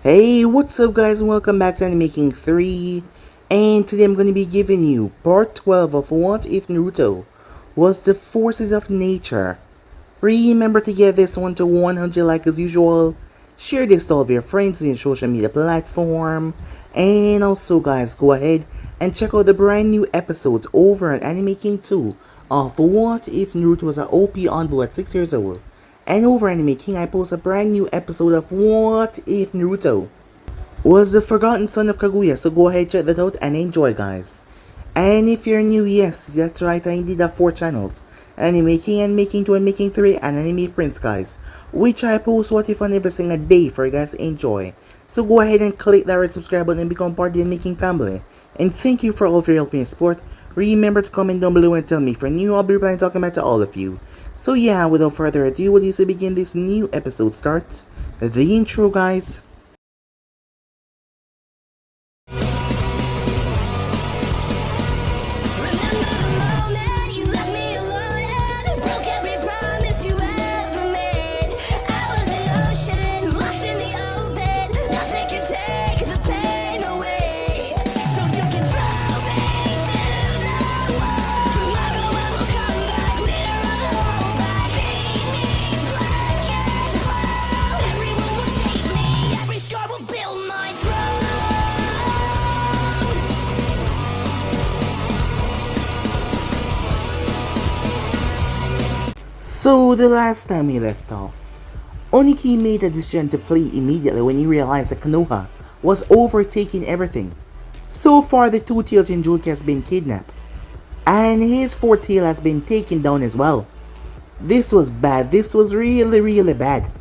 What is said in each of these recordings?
Hey, what's up guys and welcome back to Anime King 3, and today I'm going to be giving you part 12 of What If Naruto Was the Forces of Nature. Remember to get this one to 100 like as usual, share this to all of your friends in your social media platform, and also guys go ahead and check out the brand new episodes over on Anime King 2 of What If Naruto Was an OP Envoy at 6 years old. And over Anime King, I post a brand new episode of What If Naruto Was the Forgotten Son of Kaguya, so go ahead, check that out, and enjoy, guys. And if you're new, yes, that's right, I indeed have 4 channels. Anime King, Anime King 2, Anime King 3, and Anime Prince, guys. Which I post What If on every single day for you guys to enjoy. So go ahead and click that red subscribe button and become part of the Anime King family. And thank you for all of your help and support. Remember to comment down below and tell me if you're new, I'll be replying talking about to all of you. So yeah, without further ado, what is to begin this new episode starts. The intro, guys. So the last time we left off, Oniki made a decision to flee immediately when he realized that Konoha was overtaking everything. So far the two-tailed Jinchuriki has been kidnapped, and his fourth tail has been taken down as well. This was bad, this was really bad.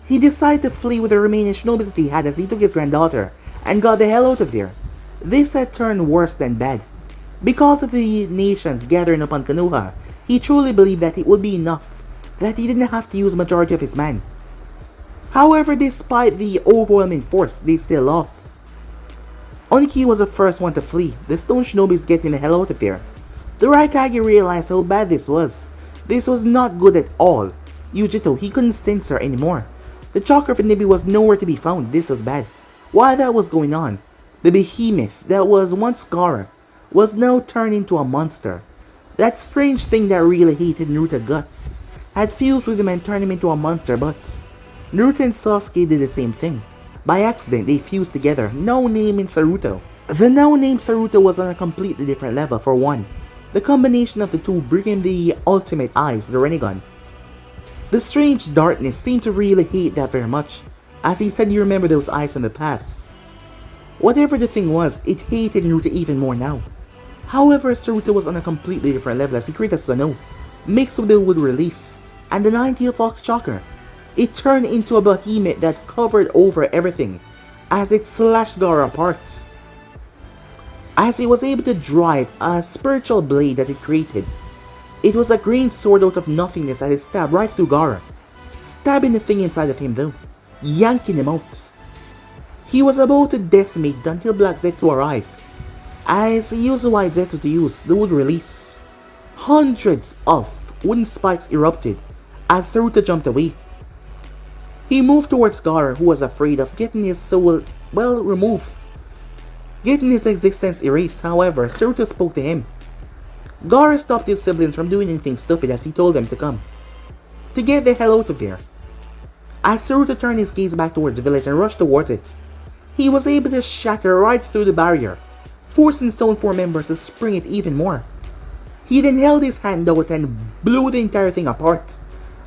He decided to flee with the remaining shinobis that he had as he took his granddaughter and got the hell out of there. This had turned worse than bad. Because of the nations gathering upon Konoha, he truly believed that it would be enough, that he didn't have to use majority of his men. However, despite the overwhelming force, they still lost. Oniki was the first one to flee, the stone shinobis getting the hell out of there. The Raikage realized how bad this was. This was not good at all. Yujito, he couldn't sense her anymore. The chakra of Nibi was nowhere to be found. This was bad. While that was going on, the behemoth that was once Gaara was now turned into a monster. That strange thing that really hated Naruto guts had fused with him and turned him into a monster, but Naruto and Sasuke did the same thing. By accident, they fused together, now naming Saruta. The now named Saruta was on a completely different level. For one, the combination of the two bringing the ultimate eyes, the Rinnegan. The strange darkness seemed to really hate that very much, as he said you remember those eyes from the past. Whatever the thing was, it hated Naruto even more now. However, Saruta was on a completely different level as he created Sano, mixed with the wood release, and the 9-tailed fox chakra. It turned into a behemoth that covered over everything, as it slashed Gaara apart. As he was able to drive a spiritual blade that it created, it was a green sword out of nothingness that it stabbed right through Gaara, stabbing the thing inside of him though, yanking him out. He was about to decimate it until Black Zetsu arrived, as he used the White Zetsu to use the wood release. Hundreds of wooden spikes erupted as Saruta jumped away. He moved towards Gaara, who was afraid of getting his soul, removed, getting his existence erased. However, Saruta spoke to him. Gaara stopped his siblings from doing anything stupid as he told them to come, to get the hell out of there. As Saruta turned his gaze back towards the village and rushed towards it, he was able to shatter right through the barrier, forcing Stone 4 members to spring it even more. He then held his hand out and blew the entire thing apart.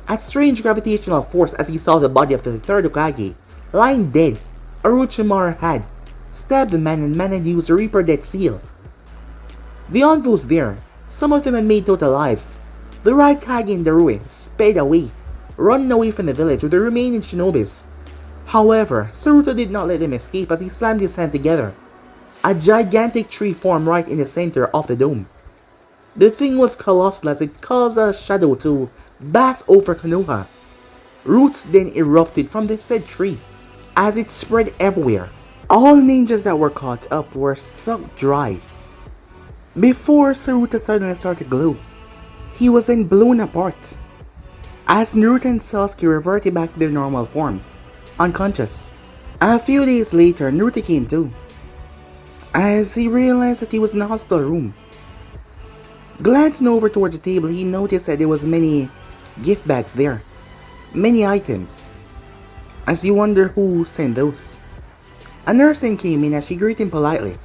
At strange gravitational force as he saw the body of the third Hokage lying dead, Orochimaru had stabbed the man and man had used the Reaper Death Seal. The envoys there, some of them had made out alive. The Raikage and the Rui sped away, running away from the village with the remaining shinobis. However, Saruta did not let them escape as he slammed his hand together. A gigantic tree formed right in the center of the dome. The thing was colossal as it caused a shadow to pass over Konoha. Roots then erupted from the said tree as it spread everywhere. All ninjas that were caught up were sucked dry before Saruta suddenly started to glow. He was then blown apart as Naruto and Sasuke reverted back to their normal forms, unconscious. A few days later, Naruto came too, as he realized that he was in the hospital room. Glancing over towards the table, he noticed that there was many gift bags there, many items. As you wonder who sent those. A nurse then came in as she greeted him politely,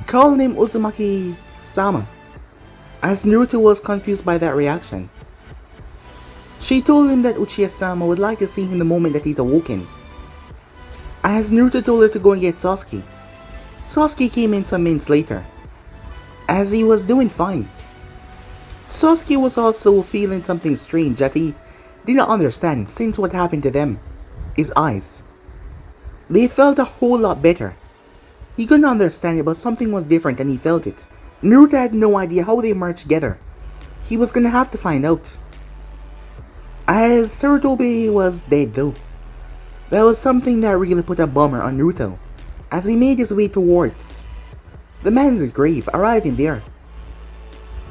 calling him Uzumaki-sama, as Naruto was confused by that reaction. She told him that Uchiha-sama would like to see him the moment that he's awoken. As Naruto told her to go and get Sasuke, Sasuke came in some minutes later, as he was doing fine. Sasuke was also feeling something strange that he did not understand since what happened to them. His eyes. They felt a whole lot better. He couldn't understand it, but something was different and he felt it. Naruto had no idea how they merged together. He was gonna have to find out. As Sarutobi was dead though, that was something that really put a bummer on Naruto, as he made his way towards the man's grave, arriving there.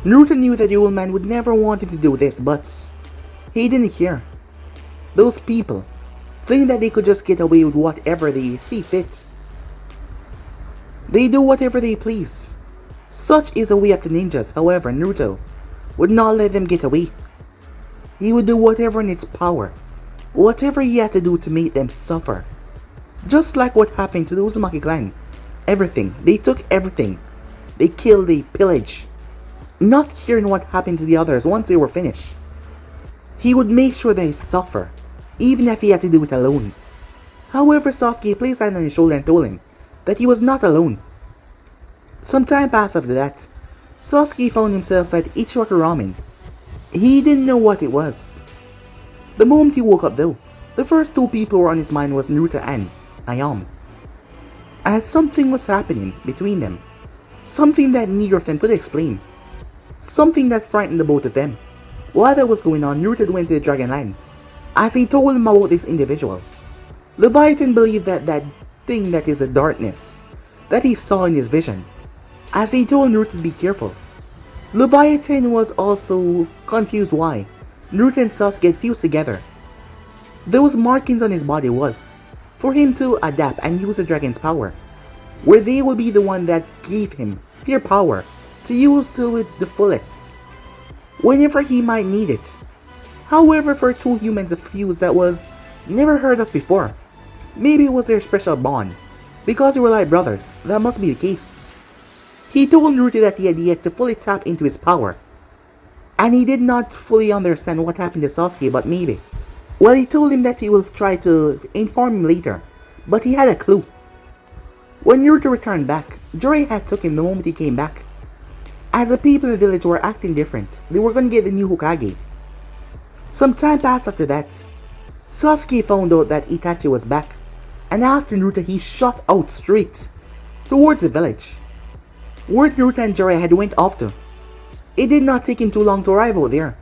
Naruto knew that the old man would never want him to do this, but he didn't care. Those people think that they could just get away with whatever they see fit. They do whatever they please. Such is the way of the ninjas. However, Naruto would not let them get away. He would do whatever in its power, whatever he had to do to make them suffer. Just like what happened to the Uzumaki clan. Everything. They took everything. They killed, they pillaged. Not caring what happened to the others once they were finished. He would make sure they suffer, even if he had to do it alone. However, Sasuke placed a hand on his shoulder and told him that he was not alone. Some time passed after that. Sasuke found himself at Ichiraku Ramen. He didn't know what it was. The moment he woke up though, the first two people who were on his mind was Naruto and Ayame. As something was happening between them. Something that neither of them could explain. Something that frightened the both of them. While that was going on, Naruto went to the Dragon Land, as he told him about this individual. Leviathan believed that thing that is a darkness that he saw in his vision, as he told Naruto to be careful. Leviathan was also confused why Naruto and Sasuke get fused together. Those markings on his body was for him to adapt and use the dragon's power, where they will be the one that gave him their power to use to the fullest, whenever he might need it. However, for two humans to fuse, that was never heard of before. Maybe it was their special bond, because they were like brothers. That must be the case. He told Naruto that he had yet to fully tap into his power, and he did not fully understand what happened to Sasuke, but maybe. Well, he told him that he will try to inform him later, but he had a clue. When Naruto returned back, Jiraiya had took him the moment he came back. As the people in the village were acting different, they were going to get the new Hokage. Some time passed after that. Sasuke found out that Itachi was back, and after Naruto he shot out straight towards the village, where Naruto and Jiraiya had went off to. It did not take him too long to arrive out there.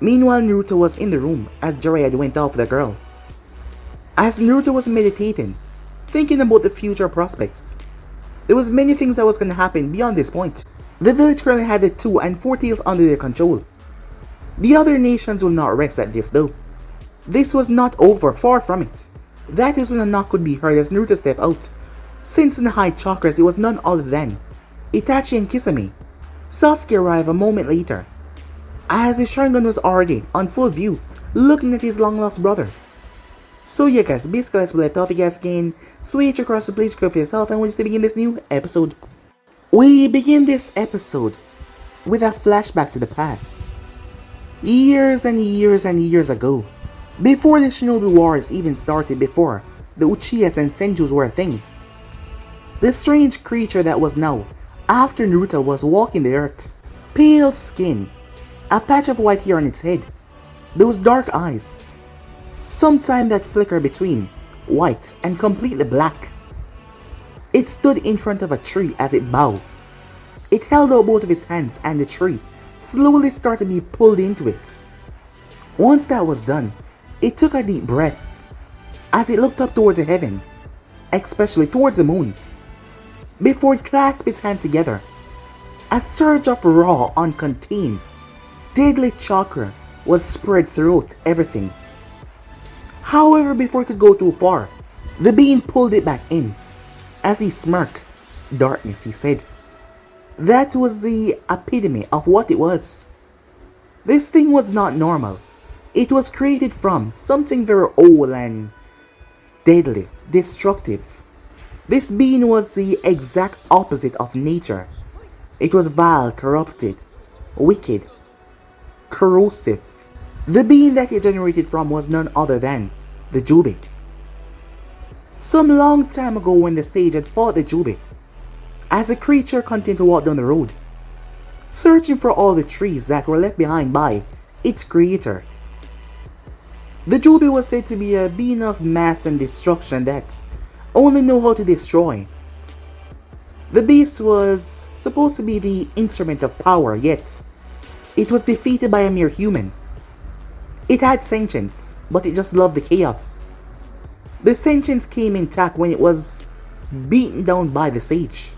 Meanwhile, Naruto was in the room as Jiraiya had went off with the girl. As Naruto was meditating, thinking about the future prospects, there was many things that was going to happen beyond this point. The village currently had the 2 and 4 tails under their control. The other nations will not rest at this though. This was not over, far from it. That is when a knock could be heard as Naruto stepped out. Since in the high chakras it was none other than Itachi and Kisame. Sasuke arrived a moment later, as his Sharingan was already on full view, looking at his long lost brother. So yeah guys, basically as we left off, you guys can switch across the place for yourself, and we'll just begin this new episode. We begin this episode with a flashback to the past. Years and years and years ago, before the Shinobi Wars even started, before the Uchihas and Senjus were a thing. The strange creature that was now, after Naruto, was walking the earth. Pale skin, a patch of white hair on its head, those dark eyes, sometime that flicker between white and completely black. It stood in front of a tree as it bowed. It held out both of its hands, and the tree slowly started to be pulled into it. Once that was done, it took a deep breath as it looked up towards the heaven, especially towards the moon. Before it clasped its hands together, a surge of raw, uncontained, deadly chakra was spread throughout everything. However, before it could go too far, The being pulled it back in. As he smirked, "Darkness," he said. That was the epitome of what it was. This thing was not normal. It was created from something very old and deadly, destructive. This being was the exact opposite of nature. It was vile, corrupted, wicked, corrosive. The being that it generated from was none other than the Jubi. Some long time ago when the sage had fought the Jubi, as the creature continued to walk down the road, searching for all the trees that were left behind by its creator. The Jubi was said to be a being of mass and destruction that only knew how to destroy. The beast was supposed to be the instrument of power, yet it was defeated by a mere human. It had sentience, but it just loved the chaos. The sentience came intact when it was beaten down by the sage,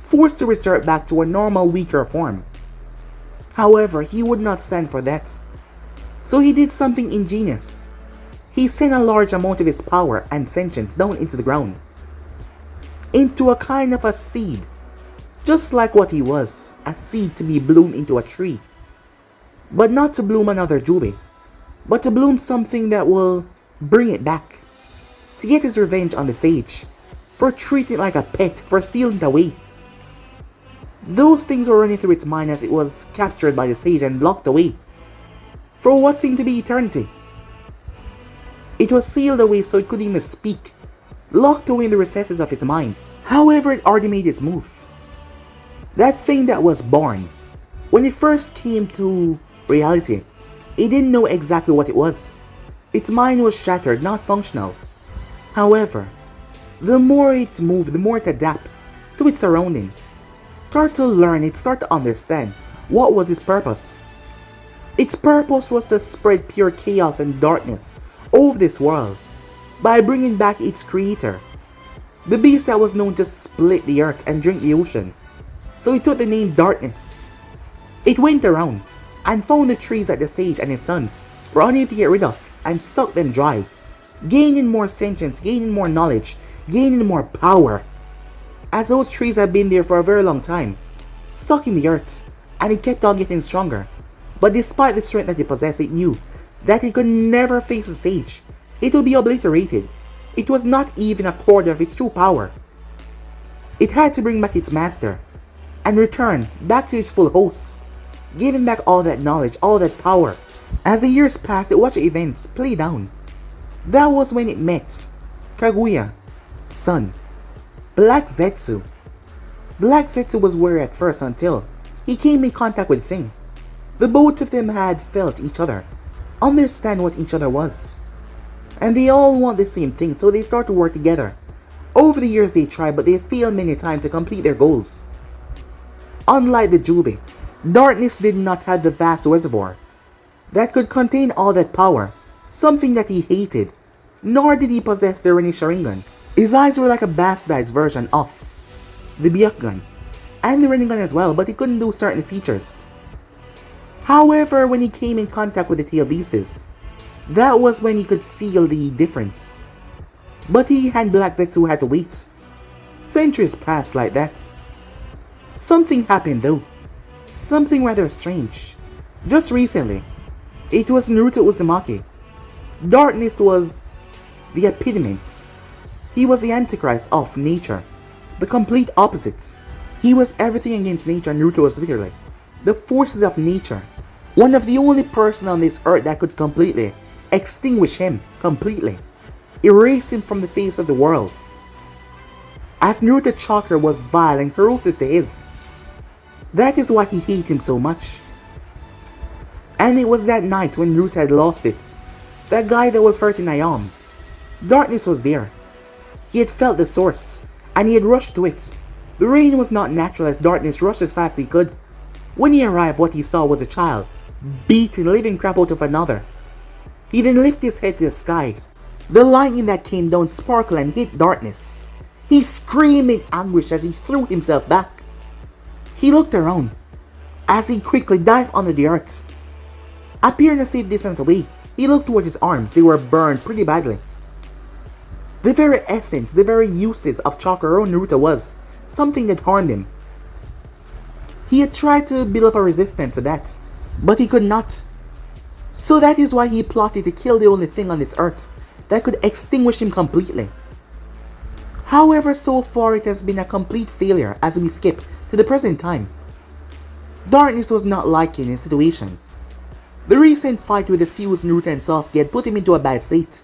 forced to revert back to a normal, weaker form. However, he would not stand for that. So he did something ingenious. He sent a large amount of his power and sentience down into the ground, into a kind of a seed, just like what he was, a seed to be bloomed into a tree. But not to bloom another Jubi, but to bloom something that will bring it back, to get his revenge on the sage, for treating it like a pet, for sealing it away. Those things were running through its mind as it was captured by the sage and locked away, for what seemed to be eternity. It was sealed away so it couldn't even speak, locked away in the recesses of his mind. However, it already made its move. That thing that was born, when it first came to reality, it didn't know exactly what it was. Its mind was shattered, not functional. However, the more it moved, the more it adapted to its surrounding. Start to learn, it started to understand what was its purpose. Its purpose was to spread pure chaos and darkness over this world by bringing back its creator, the beast that was known to split the earth and drink the ocean. So it took the name Darkness. It went around and found the trees that the sage and his sons were unable to get rid of and sucked them dry, gaining more sentience, gaining more knowledge, gaining more power, as those trees had been there for a very long time, sucking the earth, and it kept on getting stronger. But despite the strength that it possessed, it knew that it could never face a sage. It would be obliterated. It was not even a quarter of its true power. It had to bring back its master and return back to its full host, giving back all that knowledge, all that power. As the years passed, it watched events play down. That was when it met Kaguya, son, Black Zetsu. Black Zetsu was worried at first until he came in contact with Thing. The both of them had felt each other, understand what each other was, and they all want the same thing, so they start to work together. Over the years they tried, but they failed many times to complete their goals. Unlike the Jubi, Darkness did not have the vast reservoir that could contain all that power, something that he hated, nor did he possess the Rinne Sharingan. His eyes were like a bastardized version of the Byakugan, and the Rinnegan as well, but he couldn't do certain features. However, when he came in contact with the tail beasts, that was when he could feel the difference. But he and Black Zetsu had to wait. Centuries passed like that. Something happened though. Something rather strange. Just recently, it was Naruto Uzumaki. Darkness was the epitome. He was the Antichrist of nature. The complete opposite. He was everything against nature, and Naruto was literally the forces of nature. One of the only person on this earth that could completely extinguish him completely. Erase him from the face of the world. As Naruto's chakra was vile and corrosive to his. That is why he hated him so much. And it was that night when Naruto had lost it. That guy that was hurting Ayam. Darkness was there. He had felt the source, and he had rushed to it. The rain was not natural as Darkness rushed as fast as he could. When he arrived, what he saw was a child, beating the living crap out of another. He then lifted his head to the sky. The lightning that came down sparkled and hit Darkness. He screamed in anguish as he threw himself back. He looked around as he quickly dived under the earth. Appearing a safe distance away, he looked towards his arms. They were burned pretty badly. The very essence, the very uses of chakra around Naruto was something that harmed him. He had tried to build up a resistance to that, but he could not. So that is why he plotted to kill the only thing on this earth that could extinguish him completely. However, so far it has been a complete failure as we skip to the present time. Darkness was not liking his situation. The recent fight with the fused Naruto and Sasuke had put him into a bad state.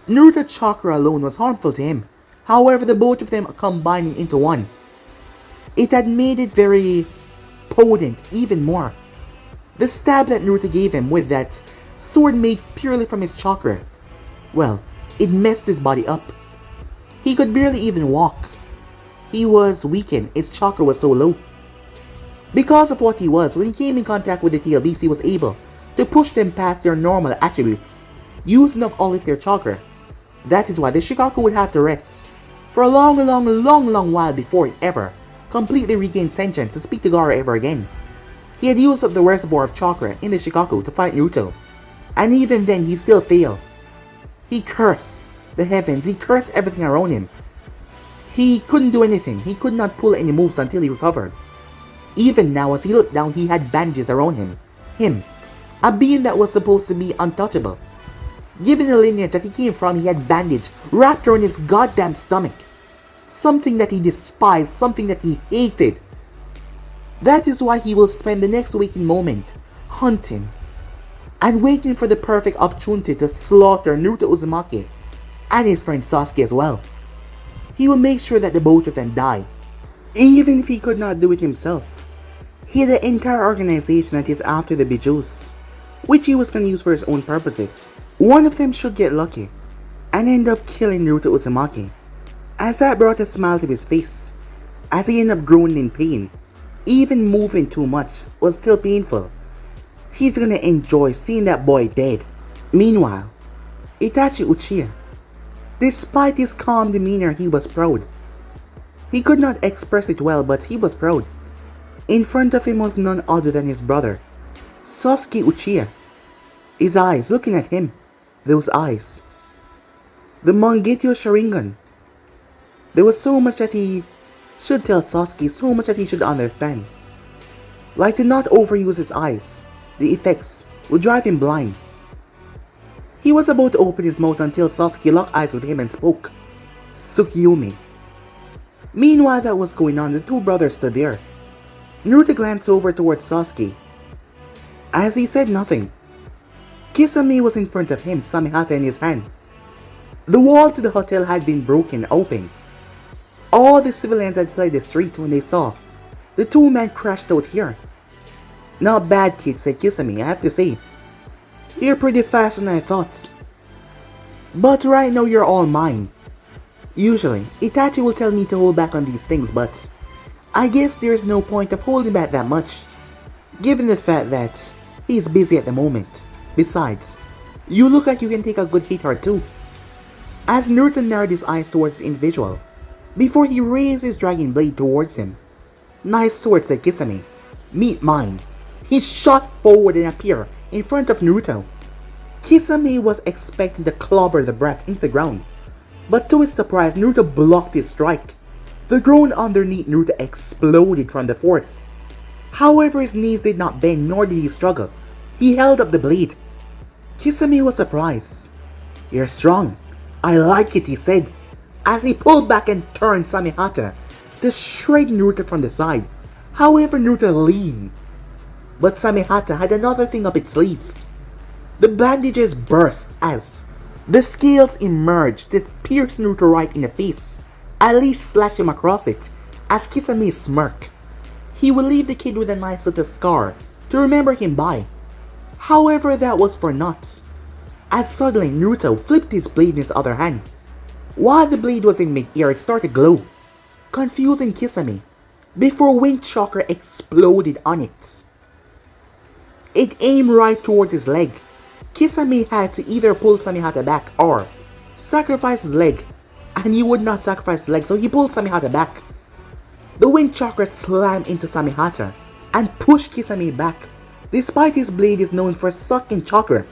Naruto chakra alone was harmful to him. However, the both of them combining into one, it had made it very potent even more. The stab that Naruto gave him with that sword made purely from his chakra, well, it messed his body up. He could barely even walk. He was weakened, his chakra was so low. Because of what he was, when he came in contact with the TLBs, he was able to push them past their normal attributes, using up all of their chakra. That is why the Shikaku would have to rest for a long while before it ever completely regained sentience to speak to Gaara ever again. He had used up the reservoir of chakra in the Shikaku to fight Naruto, and even then he still failed. He cursed the heavens, he cursed everything around him. He couldn't do anything, he could not pull any moves until he recovered. Even now as he looked down, he had bandages around him, a being that was supposed to be untouchable. Given the lineage that he came from, he had bandage wrapped around his goddamn stomach. Something that he despised, something that he hated. That is why he will spend the next waking moment hunting and waiting for the perfect opportunity to slaughter Naruto Uzumaki and his friend Sasuke as well. He will make sure that the both of them die, even if he could not do it himself. He had an entire organization that is after the Bijus, which he was going to use for his own purposes. One of them should get lucky and end up killing Naruto Uzumaki, as that brought a smile to his face, as he ended up groaning in pain. Even moving too much was still painful. He's gonna enjoy seeing that boy dead. Meanwhile, Itachi Uchiha, despite his calm demeanor, he was proud. He could not express it well, but he was proud. In front of him was none other than his brother, Sasuke Uchiha. His eyes looking at him, those eyes. The Mangekyou Sharingan. There was so much that he should tell Sasuke, so much that he should understand. Like to not overuse his eyes, the effects would drive him blind. He was about to open his mouth until Sasuke locked eyes with him and spoke. Tsukiyomi. Meanwhile that was going on, the two brothers stood there. Naruto glanced over towards Sasuke. As he said nothing, Kisame was in front of him, Samehata in his hand. The wall to the hotel had been broken open. All the civilians had fled the street when they saw the two men crashed out here. Not bad, kid, said Kisame, I have to say. You're pretty fast than I thought. But right now you're all mine. Usually, Itachi will tell me to hold back on these things, but I guess there's no point of holding back that much, given the fact that he's busy at the moment. Besides, you look like you can take a good hit or two. As Naruto narrowed his eyes towards the individual, before he raised his dragon blade towards him. Nice sword, said Kisame. Meet mine. He shot forward and appeared in front of Naruto. Kisame was expecting to clobber the brat into the ground, but to his surprise, Naruto blocked his strike. The ground underneath Naruto exploded from the force. However, his knees did not bend, nor did he struggle. He held up the blade. Kisame was surprised. You're strong. I like it, he said, as he pulled back and turned Samehata to shred Naruto from the side. However, Naruto leaned, but Samehata had another thing up its sleeve. The bandages burst as the scales emerged to pierce Naruto right in the face, at least slash him across it, as Kisame smirked. He would leave the kid with a nice little scar to remember him by. However, that was for naught, as suddenly Naruto flipped his blade in his other hand. While the blade was in mid-air, it started to glow, confusing Kisame, before wind chakra exploded on it. It aimed right toward his leg. Kisame had to either pull Samehata back or sacrifice his leg, and he would not sacrifice his leg, so he pulled Samehata back. The wind chakra slammed into Samehata and pushed Kisame back, despite his blade is known for sucking chakra.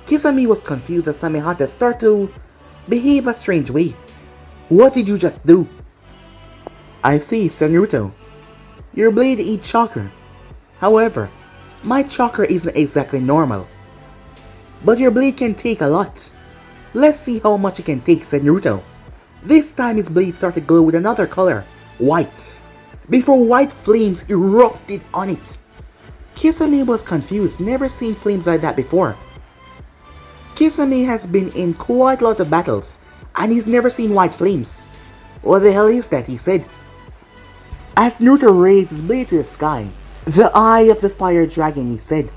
Kisame was confused as Samehata started to behave a strange way. What did you just do? I see, Naruto. Your blade eats chakra. However, my chakra isn't exactly normal. But your blade can take a lot. Let's see how much it can take, said Naruto. This time his blade started to glow with another color, white, before white flames erupted on it. Kisame was confused, never seen flames like that before. Kisame has been in quite a lot of battles, and he's never seen white flames. What the hell is that, he said. As Naruto raised his blade to the sky, the eye of the fire dragon, he said.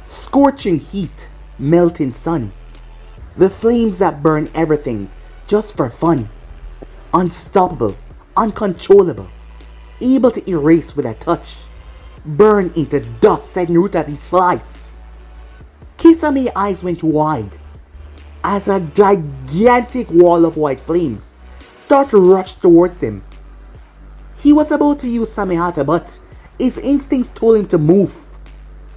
Scorching heat, melting sun. The flames that burn everything, just for fun. Unstoppable, uncontrollable, able to erase with a touch. Burn into dust, said Naruto as he sliced. Kisame's eyes went wide as a gigantic wall of white flames started to rush towards him. He was about to use Samehata, but his instincts told him to move.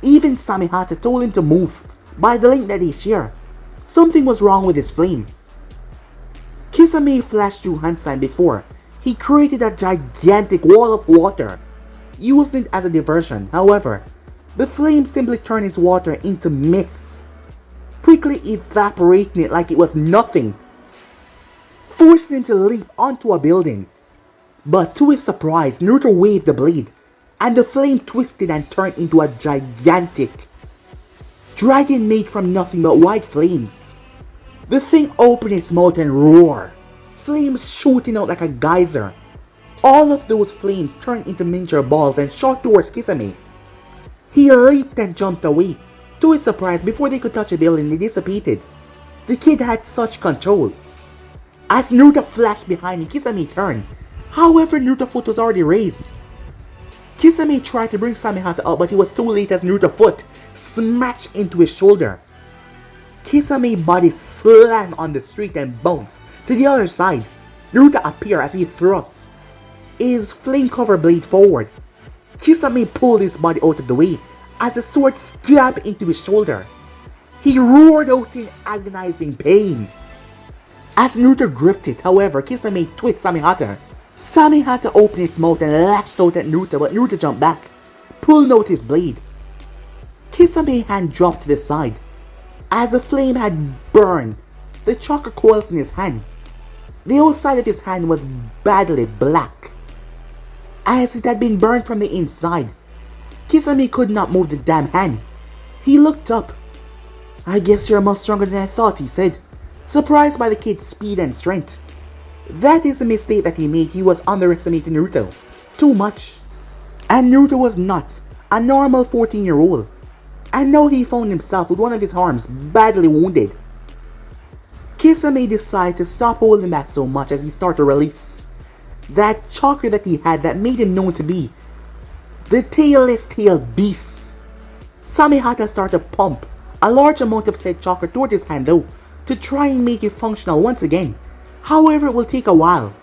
Even Samehata told him to move by the link that they share. Something was wrong with his flame. Kisame flashed through hand sign before he created a gigantic wall of water, using it as a diversion. However, the flame simply turned his water into mist, quickly evaporating it like it was nothing, forcing him to leap onto a building. But to his surprise, Naruto waved the blade, and the flame twisted and turned into a gigantic dragon made from nothing but white flames. The thing opened its mouth and roared, flames shooting out like a geyser. All of those flames turned into miniature balls and shot towards Kisame. He leaped and jumped away. To his surprise, before they could touch a building, they dissipated. The kid had such control. As Naruto flashed behind him, Kisame turned. However, Naruto's foot was already raised. Kisame tried to bring Samehata up, but he was too late as Naruto's foot smashed into his shoulder. Kisame's body slammed on the street and bounced to the other side. Naruto appeared as he thrust his flame-covered blade forward. Kisame pulled his body out of the way as the sword stabbed into his shoulder. He roared out in agonizing pain. As Naruto gripped it, however, Kisame twisted Samehata. Samehata opened its mouth and lashed out at Naruto, but Naruto jumped back, pulling out his blade. Kisame's hand dropped to the side. As the flame had burned the chakra coils in his hand, the outside of his hand was badly black, as it had been burned from the inside. Kisame could not move the damn hand. He looked up. I guess you're much stronger than I thought, he said, surprised by the kid's speed and strength. That is a mistake that he made. He was underestimating Naruto too much. And Naruto was not a normal 14-year-old. And now he found himself with one of his arms badly wounded. Kisame decided to stop holding back so much as he started to release that chakra that he had that made him known to be the tailless tail beast. Samehata started to pump a large amount of said chakra toward his hand though, to try and make it functional once again. However, it will take a while.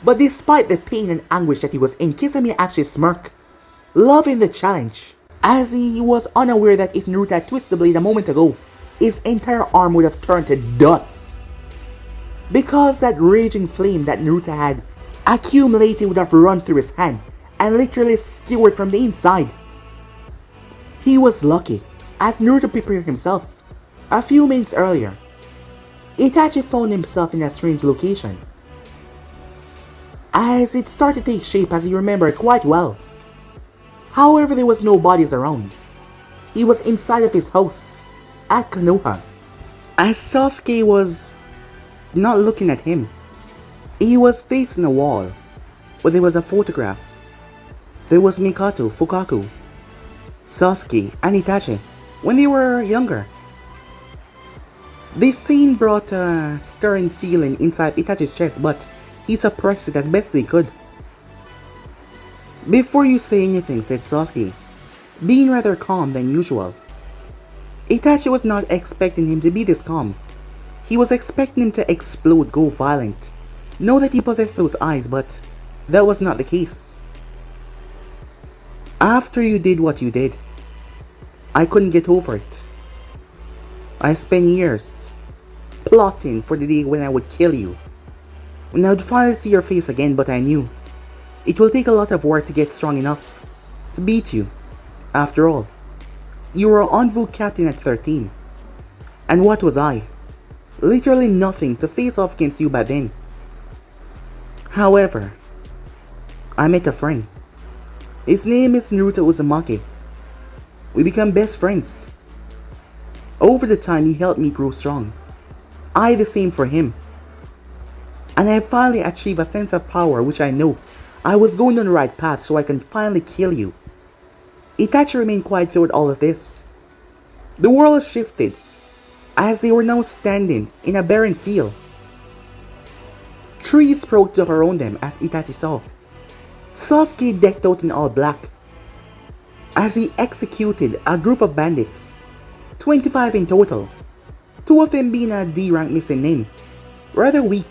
But despite the pain and anguish that he was in, Kisame actually smirked, loving the challenge, as he was unaware that if Naruto had twisted the blade a moment ago, his entire arm would have turned to dust. Because that raging flame that Naruto had accumulated would have run through his hand and literally skewered from the inside. He was lucky, as Naruto prepared himself. A few minutes earlier, Itachi found himself in a strange location, as it started to take shape as he remembered quite well. However, there was no bodies around. He was inside of his house at Konoha, as Sasuke was not looking at him. He was facing a wall, but there was a photograph. There was Mikoto, Fukaku, Sasuke, and Itachi when they were younger. This scene brought a stirring feeling inside Itachi's chest, but he suppressed it as best he could. Before you say anything, said Sasuke, being rather calm than usual. Itachi was not expecting him to be this calm. He was expecting him to explode, go violent. Know that he possessed those eyes, but that was not the case. After you did what you did, I couldn't get over it. I spent years plotting for the day when I would kill you. When I would finally see your face again, but I knew it will take a lot of work to get strong enough to beat you. After all, you were an envoy captain at 13. And what was I? Literally nothing to face off against you by then. However, I met a friend. His name is Naruto Uzumaki. We became best friends. Over the time, he helped me grow strong. I the same for him. And I finally achieved a sense of power which I know I was going on the right path so I can finally kill you. Itachi remained quiet throughout all of this. The world shifted as they were now standing in a barren field. Trees sprouted up around them as Itachi saw. Sasuke decked out in all black as he executed a group of bandits, 25 in total, 2 of them being a D-rank missing name. Rather weak,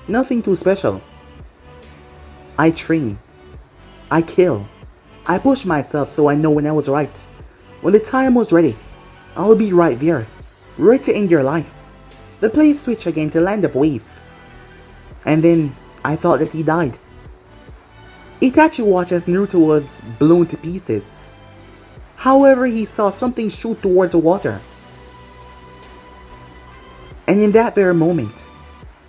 nothing too special. I train, I kill, I push myself so I know when I was right. When the time was ready, I'll be right there, ready to end your life. The play switched again to Land of Wave. And then I thought that he died. Itachi watched as Naruto was blown to pieces. However, he saw something shoot towards the water. And in that very moment,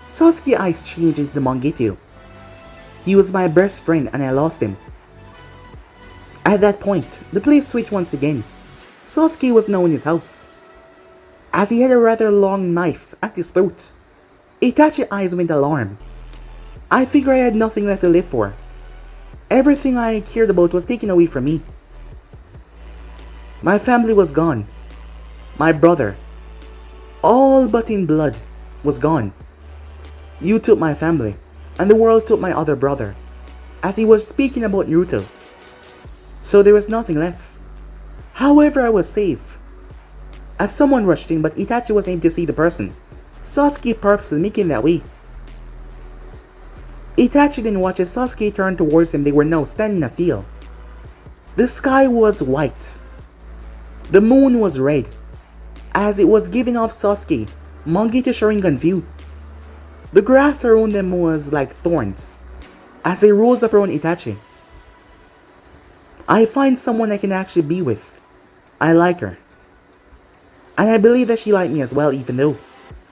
Sasuke's eyes changed into the Mangekyou. He was my best friend and I lost him. At that point, the play switched once again. Sasuke was now in his house. As he had a rather long knife at his throat, Itachi's eyes went alarm. I figured I had nothing left to live for. Everything I cared about was taken away from me. My family was gone. My brother, all but in blood, was gone. You took my family, and the world took my other brother, as he was speaking about Naruto. So there was nothing left. However, I was safe. As someone rushed in, but Itachi was able to see the person. Sasuke purposely making that way. Itachi then watched as Sasuke turned towards him. They were now standing in a field. The sky was white. The moon was red, as it was giving off Sasuke Mangekyou Sharingan view. The grass around them was like thorns, as they rose up around Itachi. I find someone I can actually be with. I like her. And I believe that she liked me as well, even though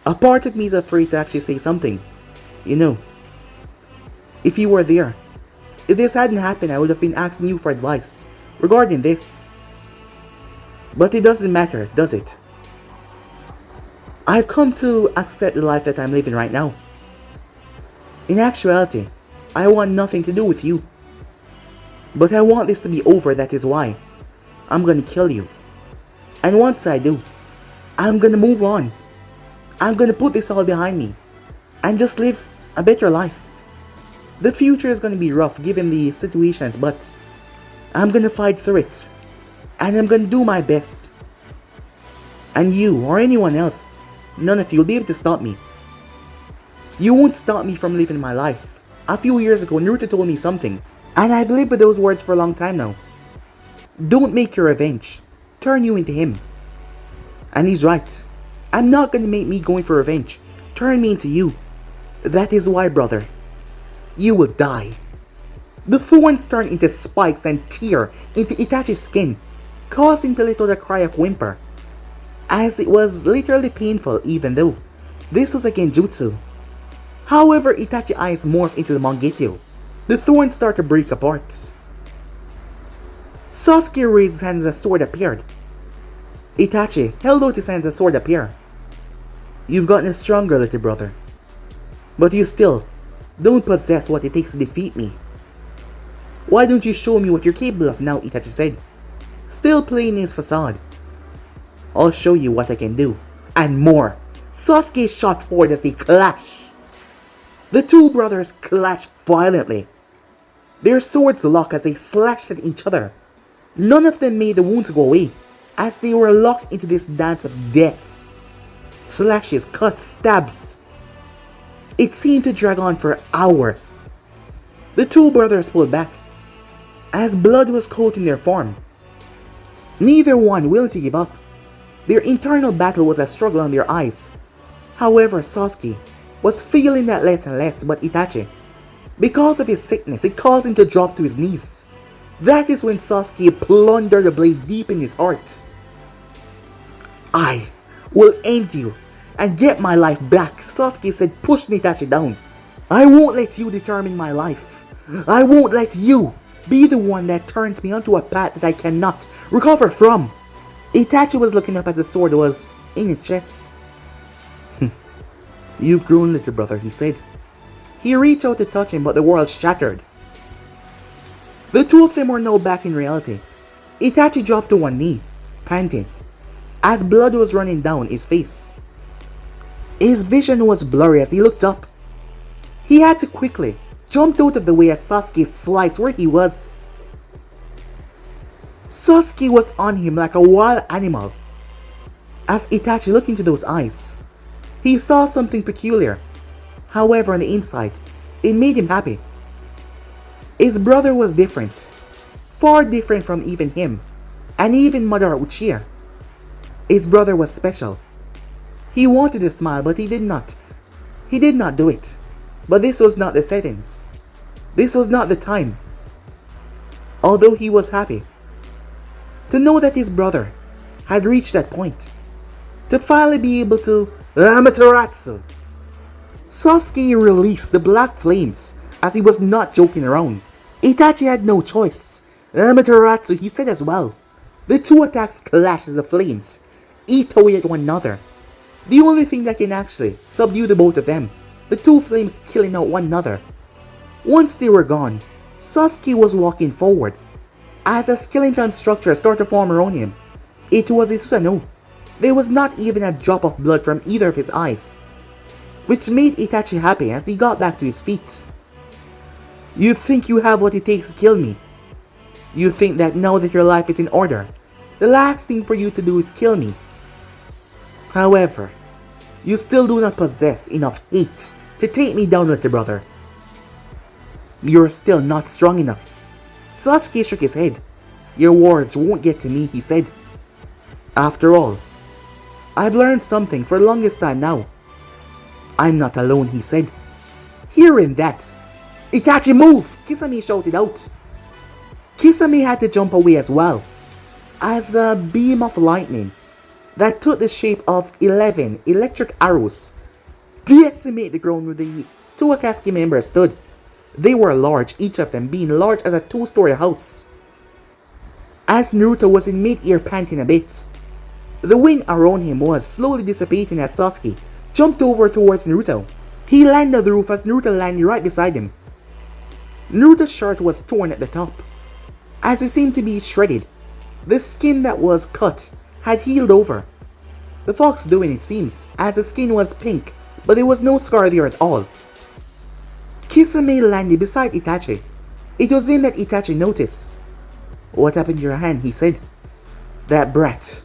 a part of me is afraid to actually say something. You know, if you were there, if this hadn't happened, I would have been asking you for advice regarding this. But it doesn't matter, does it? I've come to accept the life that I'm living right now. In actuality, I want nothing to do with you. But I want this to be over, that is why I'm gonna kill you. And once I do, I'm gonna move on. I'm gonna put this all behind me and just live a better life. The future is gonna be rough given the situations, but I'm gonna fight through it. And I'm gonna do my best. And you or anyone else, none of you will be able to stop me. You won't stop me from living my life. A few years ago, Naruto told me something, and I've lived with those words for a long time now. Don't make your revenge turn you into him. And he's right. I'm not gonna make me going for revenge turn me into you. That is why, brother, you will die. The thorns turn into spikes and tear into Itachi's skin, causing him to let out a cry of whimper, as it was literally painful even though this was a genjutsu. However, Itachi's eyes morphed into the Mangekyou. The thorns start to break apart. Sasuke raised his hands as a sword appeared. Itachi held out his hands as a sword appeared. You've gotten stronger, little brother. But you still don't possess what it takes to defeat me. Why don't you show me what you're capable of now, Itachi said, still playing his facade. I'll show you what I can do, and more. Sasuke shot forward as they clashed. The two brothers clashed violently. Their swords locked as they slashed at each other. None of them made the wounds go away, as they were locked into this dance of death. Slashes, cuts, stabs. It seemed to drag on for hours. The two brothers pulled back, as blood was coating their form. Neither one willing to give up. Their internal battle was a struggle on their eyes. However, Sasuke was feeling that less and less, but Itachi, because of his sickness, it caused him to drop to his knees. That is when Sasuke plundered the blade deep in his heart. I will end you and get my life back, Sasuke said, pushing Itachi down. I won't let you determine my life. I won't let you be the one that turns me onto a path that I cannot recover from. Itachi was looking up as the sword was in his chest. You've grown, little brother, he said. He reached out to touch him, but the world shattered. The two of them were now back in reality. Itachi dropped to one knee, panting, as blood was running down his face. His vision was blurry as he looked up. He had to quickly jump out of the way as Sasuke sliced where he was. Sasuke was on him like a wild animal. As Itachi looked into those eyes, he saw something peculiar. However, on the inside, it made him happy. His brother was different, far different from even him, and even Mother Uchiha. His brother was special. He wanted to smile, but he did not. He did not do it. But this was not the settings. This was not the time. Although he was happy to know that his brother had reached that point, to finally be able to Amaterasu. Sasuke released the black flames as he was not joking around. Itachi had no choice. Amaterasu, he said as well. The two attacks clashed as the flames eat away at one another. The only thing that can actually subdue the both of them, the two flames killing out one another. Once they were gone, Sasuke was walking forward as a skeleton structure started to form around him. It was a Susanoo. There was not even a drop of blood from either of his eyes, which made Itachi happy as he got back to his feet. You think you have what it takes to kill me? You think that now that your life is in order, the last thing for you to do is kill me? However, you still do not possess enough hate to take me down, little brother. You're still not strong enough. Sasuke shook his head. Your words won't get to me, he said. After all, I've learned something for the longest time now. I'm not alone, he said. Hearing that, Itachi, move! Kisame shouted out. Kisame had to jump away as well, as a beam of lightning that took the shape of 11 electric arrows decimated the ground where the two Akatsuki members stood. They were large, each of them being large as a two-story house. As Naruto was in mid-air panting a bit, the wind around him was slowly dissipating as Sasuke jumped over towards Naruto. He landed on the roof as Naruto landed right beside him. Naruto's shirt was torn at the top, as it seemed to be shredded. The skin that was cut had healed over. The fox doing, it seems, as the skin was pink, but there was no scar there at all. Kisame landed beside Itachi. It was then that Itachi noticed. What happened to your hand, he said. That brat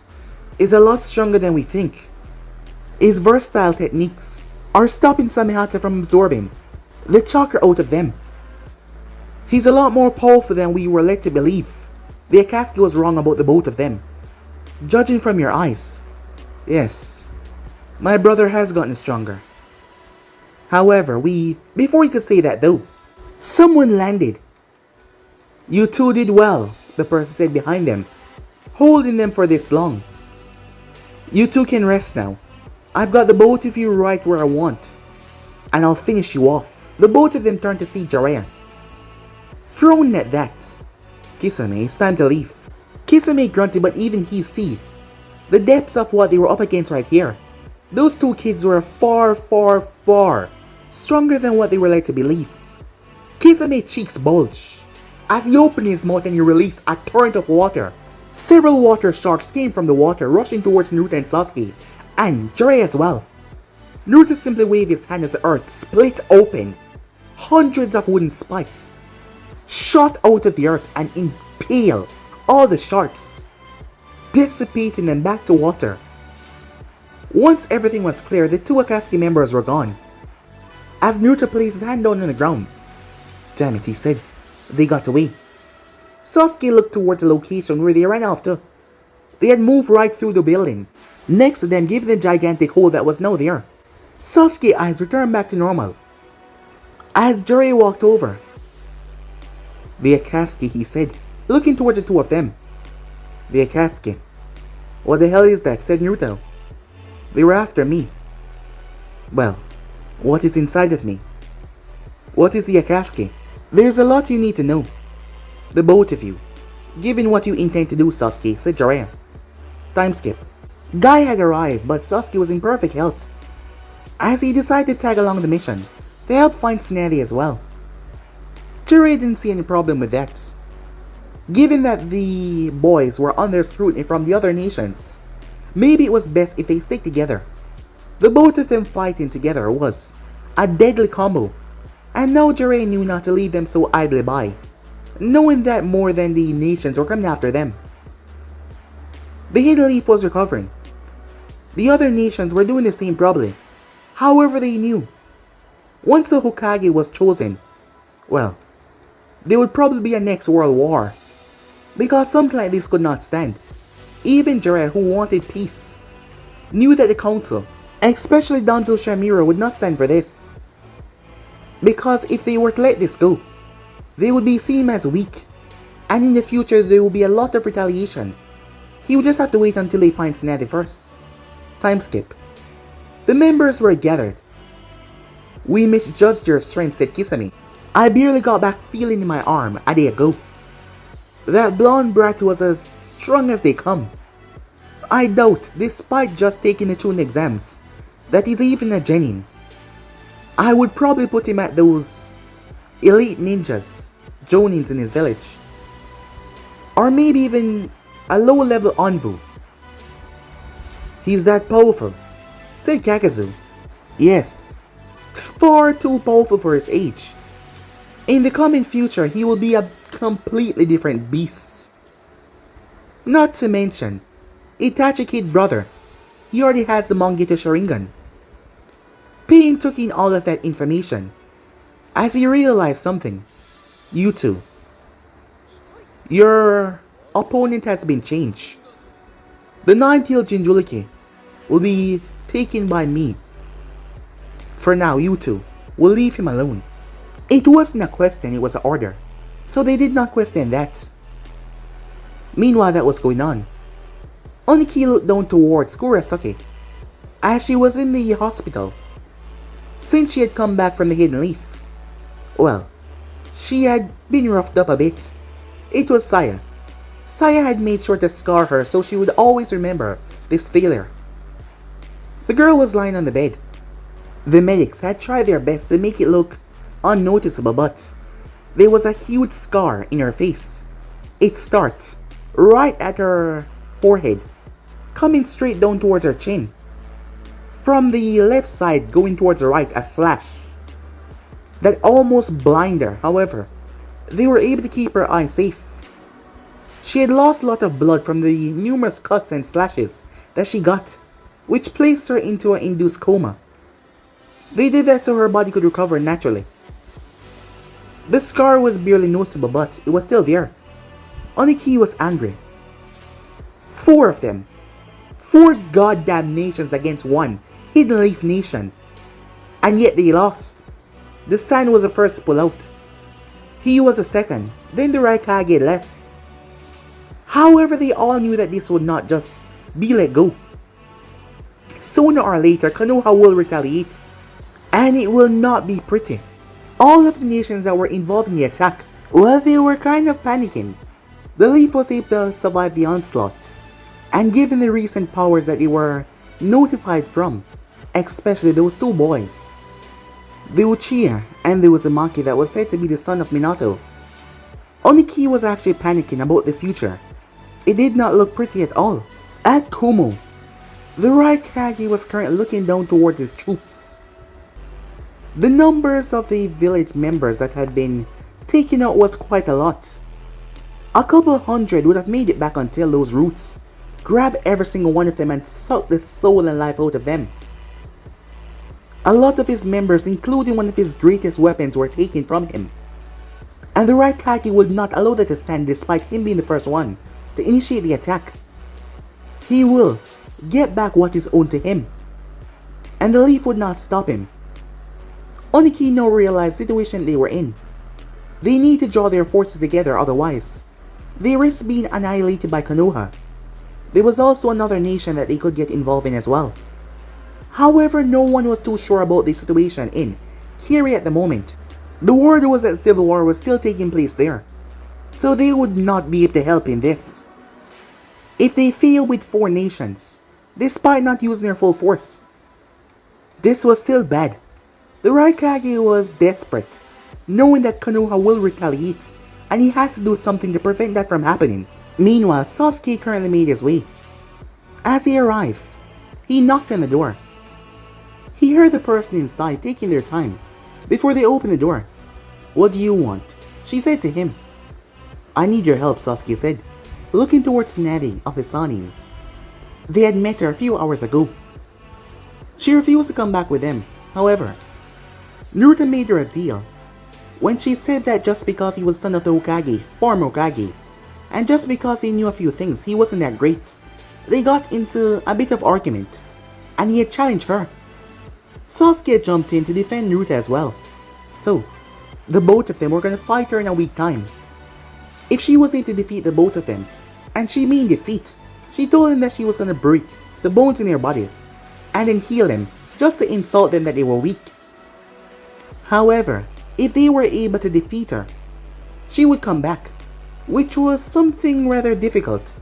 is a lot stronger than we think. His versatile techniques are stopping Samehata from absorbing the chakra out of them. He's a lot more powerful than we were led to believe. The Akatsuki was wrong about the both of them. Judging from your eyes, yes, my brother has gotten stronger. However, before he could say that though, someone landed. You two did well, the person said behind them, holding them for this long. You two can rest now. I've got the both of you right where I want, and I'll finish you off. The both of them turned to see Jiraiya. Thrown at that, Kisame, it's time to leave. Kisame grunted, but even he see the depths of what they were up against right here. Those two kids were far, far, far stronger than what they were led to believe. Kisame's cheeks bulged as he opened his mouth and he released a torrent of water. Several water sharks came from the water, rushing towards Naruto and Sasuke, and Jiraiya as well. Naruto simply waved his hand as the earth split open. Hundreds of wooden spikes shot out of the earth and impaled all the sharks, dissipating them back to water. Once everything was clear, the two Akatsuki members were gone. As Naruto placed his hand down on the ground. Damn it, he said. They got away. Sasuke looked towards the location where they ran off to. They had moved right through the building, next to them, giving the gigantic hole that was now there. Sasuke's eyes returned back to normal. As Jiraiya walked over, "The Akatsuki," he said, looking towards the two of them. "The Akatsuki. What the hell is that?" said Naruto. "They were after me." "Well, what is inside of me?" "What is the Akatsuki?" "There's a lot you need to know. The both of you. Given what you intend to do, Sasuke," said Jiraiya. Time skip. Guy had arrived, but Sasuke was in perfect health, as he decided to tag along the mission to help find Tsunade as well. Jiraiya didn't see any problem with that, given that the boys were under scrutiny from the other nations. Maybe it was best if they stick together. The both of them fighting together was a deadly combo, and now Jiraiya knew not to leave them so idly by, knowing that more than the nations were coming after them. The Hidden Leaf was recovering. The other nations were doing the same probably. However, they knew once the Hokage was chosen, well, there would probably be a next world war, because something like this could not stand. Even Jiraiya, who wanted peace, knew that the council, especially Danzo Shamiro, would not stand for this, because if they were to let this go, they would be seen as weak, and in the future there will be a lot of retaliation. He would just have to wait until they find Tsunade first. Time skip. The members were gathered. "We misjudged your strength," said Kisame. "I barely got back feeling in my arm a day ago. That blonde brat was as strong as they come. I doubt, despite just taking the Chunin exams, that he's even a genin. I would probably put him at those elite ninjas, jonins in his village. Or maybe even a low-level Anvu. He's that powerful," said Kakazu. "Yes, far too powerful for his age. In the coming future, he will be a completely different beast. Not to mention, Itachi kid brother, he already has the Mangekyo Sharingan." Pain took in all of that information, as he realized something. "You two. Your opponent has been changed. The nine-tailed Jinchuriki will be taken by me. For now, you two will leave him alone." It wasn't a question, it was an order, so they did not question that. Meanwhile, that was going on. Oniki looked down towards Kurosaki, as she was in the hospital, since she had come back from the Hidden Leaf. Well, she had been roughed up a bit. It was Saya. Saya had made sure to scar her so she would always remember this failure. The girl was lying on the bed. The medics had tried their best to make it look unnoticeable, but there was a huge scar in her face. It starts right at her forehead, coming straight down towards her chin. From the left side going towards the right, a slash that almost blinded her. However, they were able to keep her eyes safe. She had lost a lot of blood from the numerous cuts and slashes that she got, which placed her into an induced coma. They did that so her body could recover naturally. The scar was barely noticeable, but it was still there. Oniki was angry. 4 of them. 4 goddamn nations against 1 Hidden Leaf nation. And yet they lost. The San was the first to pull out. He was the second. Then the Raikage left. However, they all knew that this would not just be let go. Sooner or later, Konoha will retaliate. And it will not be pretty. All of the nations that were involved in the attack, well, they were kind of panicking. The Leaf was able to survive the onslaught, and given the recent powers that they were notified from, especially those 2 boys, the Uchiha and the Uzumaki that was said to be the son of Minato, Oniki was actually panicking about the future. It did not look pretty at all. At Kumo, the Raikage was currently looking down towards his troops. The numbers of the village members that had been taken out was quite a lot. A couple hundred would have made it back until those roots grabbed every single one of them and sucked the soul and life out of them. A lot of his members, including one of his greatest weapons, were taken from him. And the Raikage would not allow that to stand despite him being the first one to initiate the attack. He will get back what is owed to him. and the leaf would not stop him. Oniki now realized the situation they were in. They need to draw their forces together, otherwise they risk being annihilated by Konoha. There was also another nation that they could get involved in as well. However, no one was too sure about the situation in Kiri at the moment. The word was that civil war was still taking place there, so they would not be able to help in this. If they fail with 4 nations, despite not using their full force, this was still bad. The Raikage was desperate, knowing that Konoha will retaliate, and he has to do something to prevent that from happening. Meanwhile, Sasuke currently made his way. As he arrived, he knocked on the door. He heard the person inside taking their time before they opened the door. "What do you want?" she said to him. "I need your help," Sasuke said, looking towards Tsunade of Hisani. They had met her a few hours ago. She refused to come back with them, however. Naruto made her a deal when she said that just because he was son of the Hokage, former Hokage, and just because he knew a few things, he wasn't that great. They got into a bit of argument, and he had challenged her. Sasuke had jumped in to defend Naruto as well. So, the both of them were gonna fight her in a week time. If she was able to defeat the both of them, and she mean defeat, she told him that she was gonna break the bones in their bodies, and then heal them, just to insult them that they were weak. However, if they were able to defeat her, she would come back, which was something rather difficult.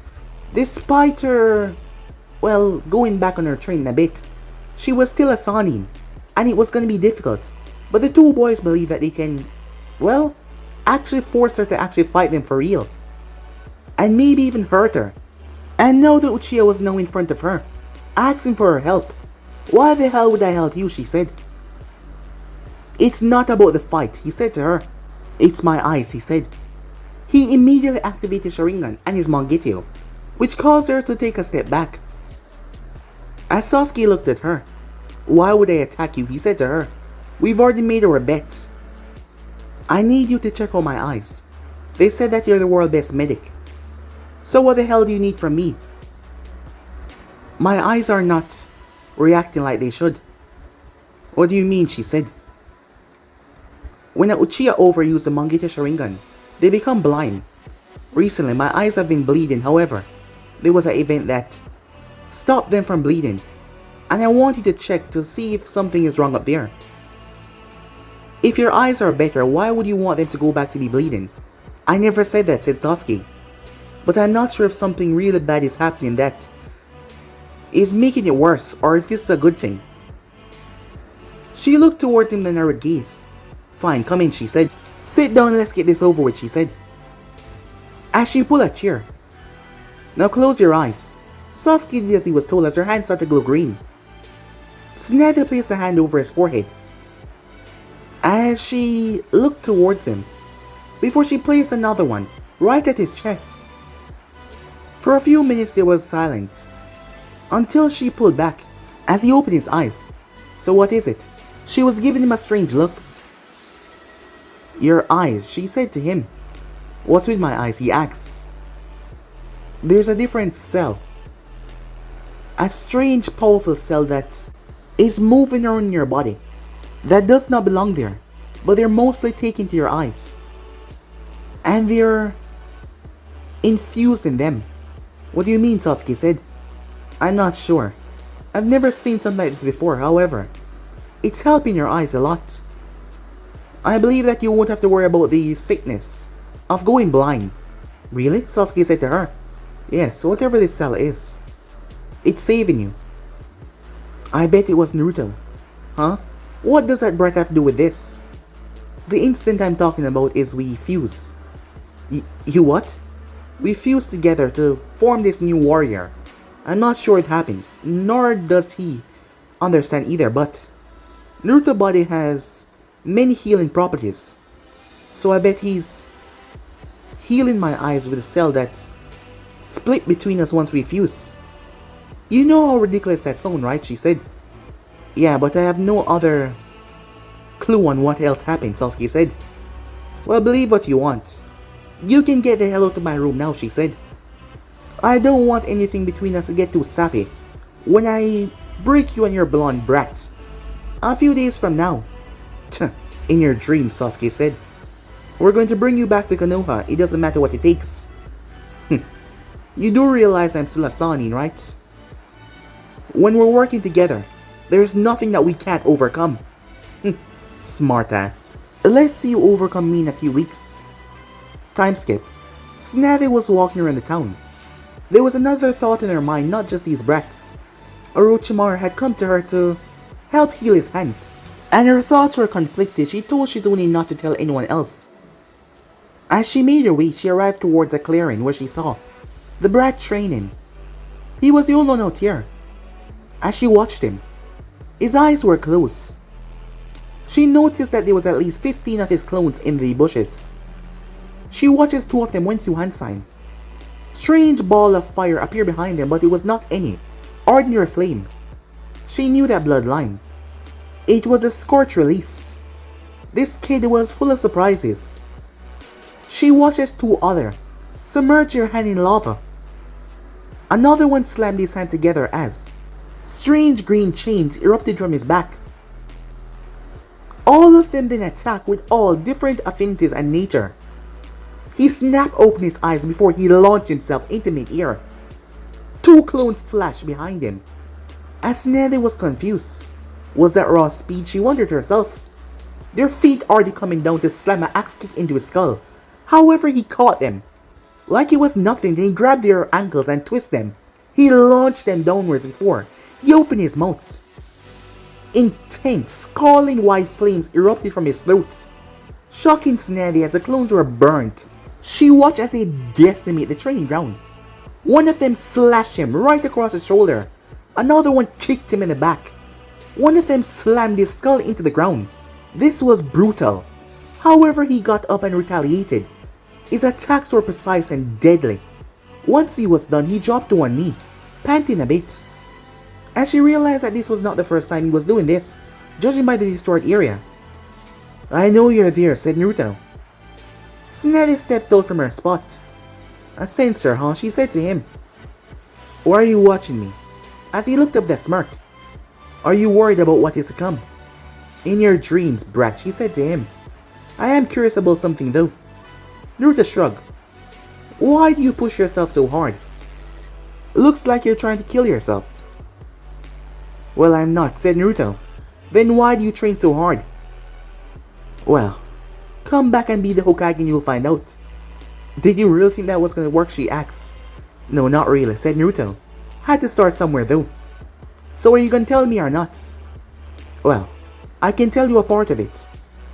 Despite her, well, going back on her train a bit, she was still a Sanin, and it was going to be difficult. But the two boys believe that they can, well, actually force her to actually fight them for real. And maybe even hurt her. And now that Uchiha was now in front of her, asking for her help. "Why the hell would I help you?" she said. "It's not about the fight," he said to her. "It's my eyes," he said. He immediately activated Sharingan and his Mangekyo, which caused her to take a step back. As Sasuke looked at her, "Why would I attack you?" he said to her. "We've already made our bet. I need you to check on my eyes. They said that you're the world's best medic. So what the hell do you need from me?" "My eyes are not reacting like they should." "What do you mean?" she said. "When an Uchiha overused the Mangekyo Sharingan, they become blind. Recently, my eyes have been bleeding, however, there was an event that stopped them from bleeding, and I want you to check to see if something is wrong up there. If your eyes are better, why would you want them to go back to be bleeding?" "I never said that," said Sasuke. "But I'm not sure if something really bad is happening that is making it worse, or if this is a good thing." She looked towards him in her gaze. "Fine, come in," she said. "Sit down and let's get this over with," she said, as she pulled a chair. "Now close your eyes." Sasuke did as he was told as her hand started to glow green. Tsunade placed a hand over his forehead as she looked towards him, before she placed another one right at his chest. For a few minutes there was silence, until she pulled back as he opened his eyes. "So what is it?" She was giving him a strange look. "Your eyes," she said to him. "What's with my eyes?" he asked. "There's a different cell. A strange, powerful cell that is moving around your body. That does not belong there, but they're mostly taken to your eyes. And they're infused in them." "What do you mean?" Sasuke said. "I'm not sure. I've never seen something like this before, however, it's helping your eyes a lot. I believe that you won't have to worry about the sickness of going blind." "Really?" Sasuke said to her. "Yes, whatever this cell is, it's saving you." "I bet it was Naruto." "Huh? What does that breath have to do with this?" "The incident I'm talking about is we fuse." You what?" "We fuse together to form this new warrior. I'm not sure it happens, nor does he understand either, but Naruto's body has many healing properties. So I bet he's healing my eyes with a cell that's split between us once we fuse." "You know how ridiculous that sounds, right?" she said. "Yeah, but I have no other clue on what else happened," Sasuke said. "Well, believe what you want. You can get the hell out of my room now," she said. "I don't want anything between us to get too sappy when I break you and your blonde brat. A few days from now. In your dream, Sasuke said. We're going to bring you back to Konoha, it doesn't matter what it takes. You do realize I'm still a Sannin, right? When we're working together, there's nothing that we can't overcome. Smartass. Let's see you overcome me in a few weeks. Time skip. Tsunade was walking around the town. There was another thought in her mind, not just these brats. Orochimaru had come to her to help heal his hands. And her thoughts were conflicted. She told Shizune not to tell anyone else. As she made her way, she arrived towards a clearing where she saw the brat training. He was the only one out here. As she watched him, his eyes were closed. She noticed that there was at least 15 of his clones in the bushes. She watched as 2 of them went through hand sign. Strange ball of fire appeared behind them, but it was not any ordinary flame. She knew that bloodline. It was a scorch release. This kid was full of surprises. She watched as 2 others submerged their hand in lava. Another one slammed his hand together as strange green chains erupted from his back. All of them then attacked with all different affinities and nature. He snapped open his eyes before he launched himself into mid-air. 2 clones flashed behind him. As Tsunade was confused. Was that raw speed, she wondered herself. Their feet already coming down to slam an axe kick into his skull. However, he caught them. Like it was nothing, then he grabbed their ankles and twisted them. He launched them downwards before he opened his mouth. Intense, scalding white flames erupted from his throat, shocking Tsunade as the clones were burnt. She watched as they decimate the training ground. One of them slashed him right across his shoulder. Another one kicked him in the back. One of them slammed his skull into the ground. This was brutal. However, he got up and retaliated. His attacks were precise and deadly. Once he was done, he dropped to one knee, panting a bit. As she realized that this was not the first time he was doing this, judging by the destroyed area. I know you're there, said Naruto. Tsunade stepped out from her spot. A censor, huh? She said to him. Why are you watching me? As he looked up the smirk. Are you worried about what is to come? In your dreams, brat, she said to him. I am curious about something though. Naruto shrugged. Why do you push yourself so hard? Looks like you're trying to kill yourself. Well, I'm not, said Naruto. Then why do you train so hard? Well, come back and be the Hokage and you'll find out. Did you really think that was gonna work, she asked. No, not really, said Naruto. Had to start somewhere though. So are you gonna tell me or not? Well, I can tell you a part of it.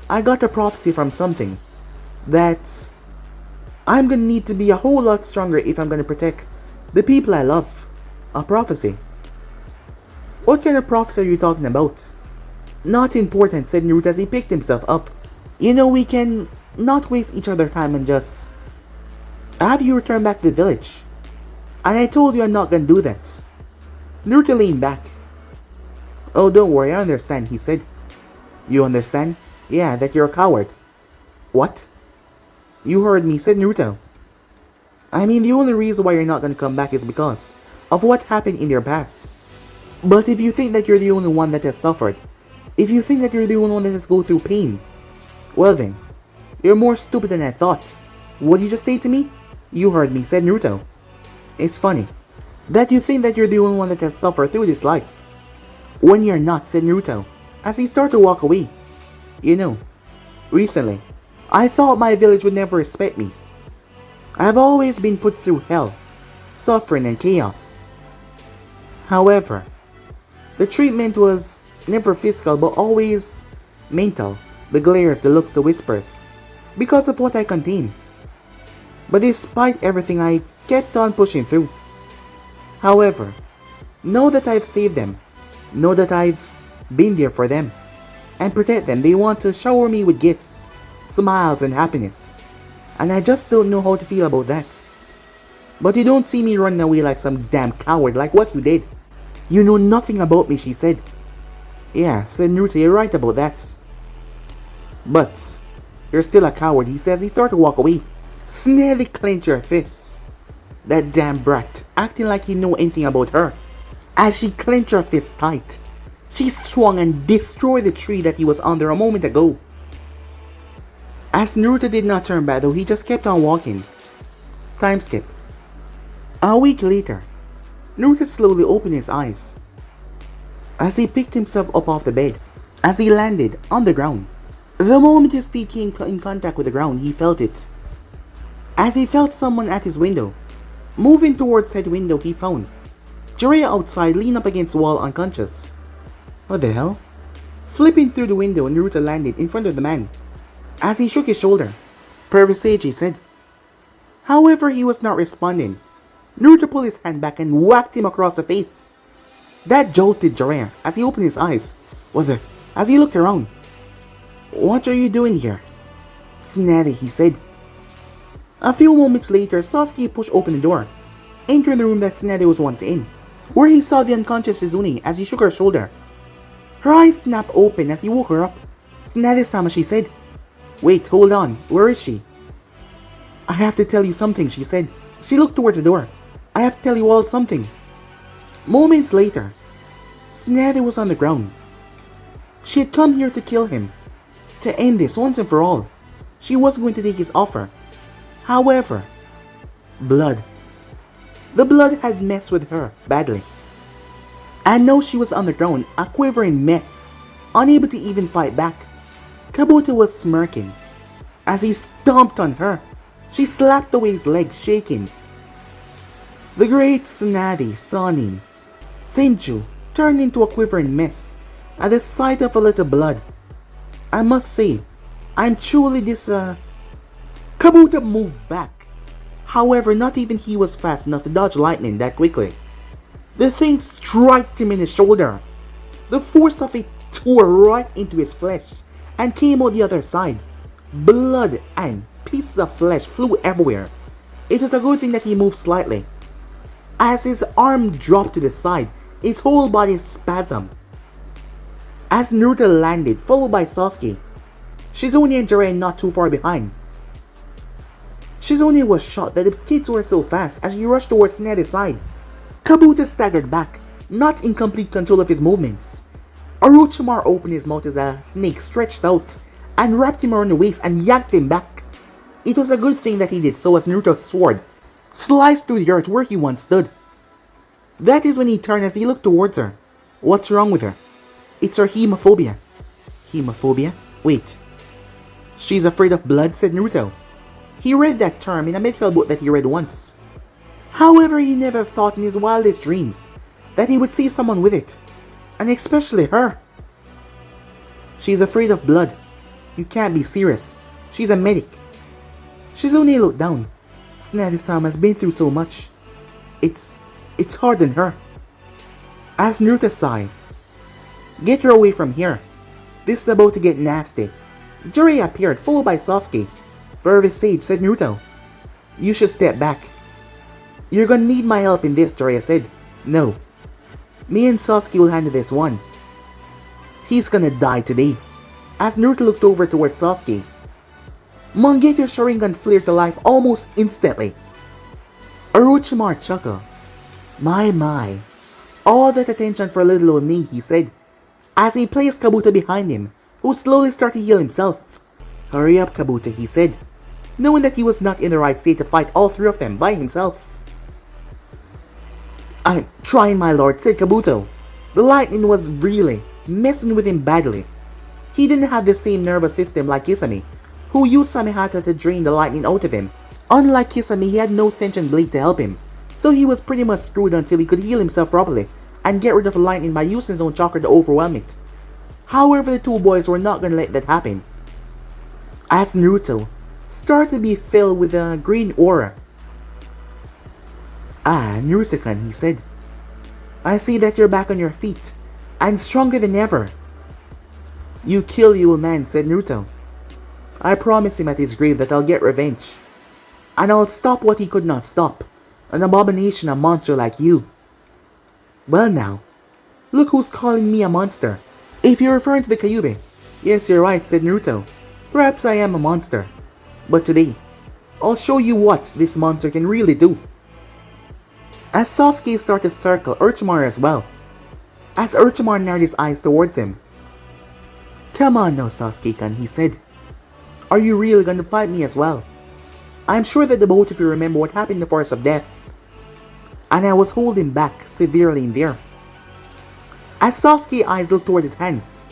I got a prophecy from something that I'm gonna need to be a whole lot stronger if I'm gonna protect the people I love. A prophecy. What kind of prophecy are you talking about? Not important, said Naruto as he picked himself up. You know, we can not waste each other's time and just have you return back to the village. And I told you I'm not gonna do that. Naruto leaned back. Oh, don't worry, I understand, he said. You understand? Yeah, that you're a coward. What? You heard me, said Naruto. I mean, the only reason why you're not gonna come back is because of what happened in your past. But if you think that you're the only one that has suffered, if you think that you're the only one that has gone through pain, well then, you're more stupid than I thought. What did you just say to me? You heard me, said Naruto. It's funny that you think that you're the only one that has suffered through this life, when you're not, said Naruto, as he started to walk away. You know, recently, I thought my village would never respect me. I've always been put through hell, suffering and chaos. However, the treatment was never physical but always mental, the glares, the looks, the whispers, because of what I contained. But despite everything, I kept on pushing through. However, know that I've saved them, know that I've been there for them, and protect them. They want to shower me with gifts, smiles and happiness, and I just don't know how to feel about that. But you don't see me running away like some damn coward like what you did. You know nothing about me, she said. Yeah, said Naruto, you're right about that. But you're still a coward, he says. He started to walk away. Tsunade clenched her fists. That damn brat, acting like he knew anything about her. As she clenched her fist tight, she swung and destroyed the tree that he was under a moment ago. As Naruto did not turn back though, he just kept on walking. Time skip. A week later, Naruto slowly opened his eyes as he picked himself up off the bed. As he landed on the ground, the moment his feet came in contact with the ground, he felt it. As he felt someone at his window, moving towards said window, he found Jiraiya outside, leaned up against the wall unconscious. What the hell? Flipping through the window, Naruto landed in front of the man. As he shook his shoulder, "Perfect Sage," he said. However, he was not responding. Naruto pulled his hand back and whacked him across the face. That jolted Jiraiya as he opened his eyes. As he looked around. "What are you doing here?" "Tsunade," he said. A few moments later, Sasuke pushed open the door, entering the room that Tsunade was once in, where he saw the unconscious Izune as he shook her shoulder. Her eyes snapped open as he woke her up. "Tsunade-sama," she said. "Wait, hold on, where is she?" "I have to tell you something," she said. She looked towards the door. "I have to tell you all something." Moments later, Tsunade was on the ground. She had come here to kill him, to end this once and for all. She was going to take his offer. However, blood. The blood had messed with her badly. And now she was on the ground, a quivering mess, unable to even fight back. Kabuto was smirking. As he stomped on her, she slapped away his leg, shaking. The great Tsunade, Sanin, Senju, turned into a quivering mess at the sight of a little blood. I must say, I'm truly Kabuto moved back. However, not even he was fast enough to dodge lightning that quickly. The thing struck him in his shoulder. The force of it tore right into his flesh and came out the other side. Blood and pieces of flesh flew everywhere. It was a good thing that he moved slightly. As his arm dropped to the side, his whole body spasmed. As Naruto landed, followed by Sasuke, Shizune and Jiraiya not too far behind. Shizune was shocked that the kids were so fast as she rushed towards Tsunade's side. Kabuto staggered back, not in complete control of his movements. Orochimaru opened his mouth as a snake stretched out and wrapped him around the waist and yanked him back. It was a good thing that he did so, as Naruto's sword sliced through the earth where he once stood. That is when he turned as he looked towards her. What's wrong with her? It's her hemophobia. Hemophobia? Wait. She's afraid of blood, said Naruto. He read that term in a medical book that he read once. However, he never thought in his wildest dreams that he would see someone with it, and especially her. She's afraid of blood. You can't be serious. She's a medic. Shizune looked down. Tsunade-sama has been through so much. It's hard on her. As Naruto sighed. Get her away from here. This is about to get nasty. Jiraiya appeared, followed by Sasuke. Perfect Sage, said Naruto. You should step back. You're gonna need my help in this, Jiraiya said. No. Me and Sasuke will handle this one. He's gonna die today. As Naruto looked over towards Sasuke, Mangekyou's Sharingan flared to life almost instantly. Orochimaru chuckled. My. All that attention for little old me, he said, as he placed Kabuto behind him, who slowly started to heal himself. Hurry up, Kabuto, he said, knowing that he was not in the right state to fight all three of them by himself. I'm trying, my lord, said Kabuto. The lightning was really messing with him badly. He didn't have the same nervous system like Kisame, who used Samehata to drain the lightning out of him. Unlike Kisame, he had no sentient blade to help him, so he was pretty much screwed until he could heal himself properly and get rid of the lightning by using his own chakra to overwhelm it. However, the two boys were not going to let that happen. As Naruto started to be filled with a green aura. Naruto-kun, he said. I see that you're back on your feet, and stronger than ever. You kill the old man, said Naruto. I promised him at his grave that I'll get revenge. And I'll stop what he could not stop. An abomination, a monster like you. Well now, look who's calling me a monster. If you're referring to the Kyuubi, yes, you're right, said Naruto. Perhaps I am a monster. But today, I'll show you what this monster can really do. As Sasuke started to circle Orochimaru as well, as Orochimaru narrowed his eyes towards him. "Come on now, Sasuke-kun," he said. "Are you really gonna fight me as well? I'm sure that the both of you remember what happened in the Forest of Death. And I was holding back severely in there." As Sasuke's eyes looked toward his hands,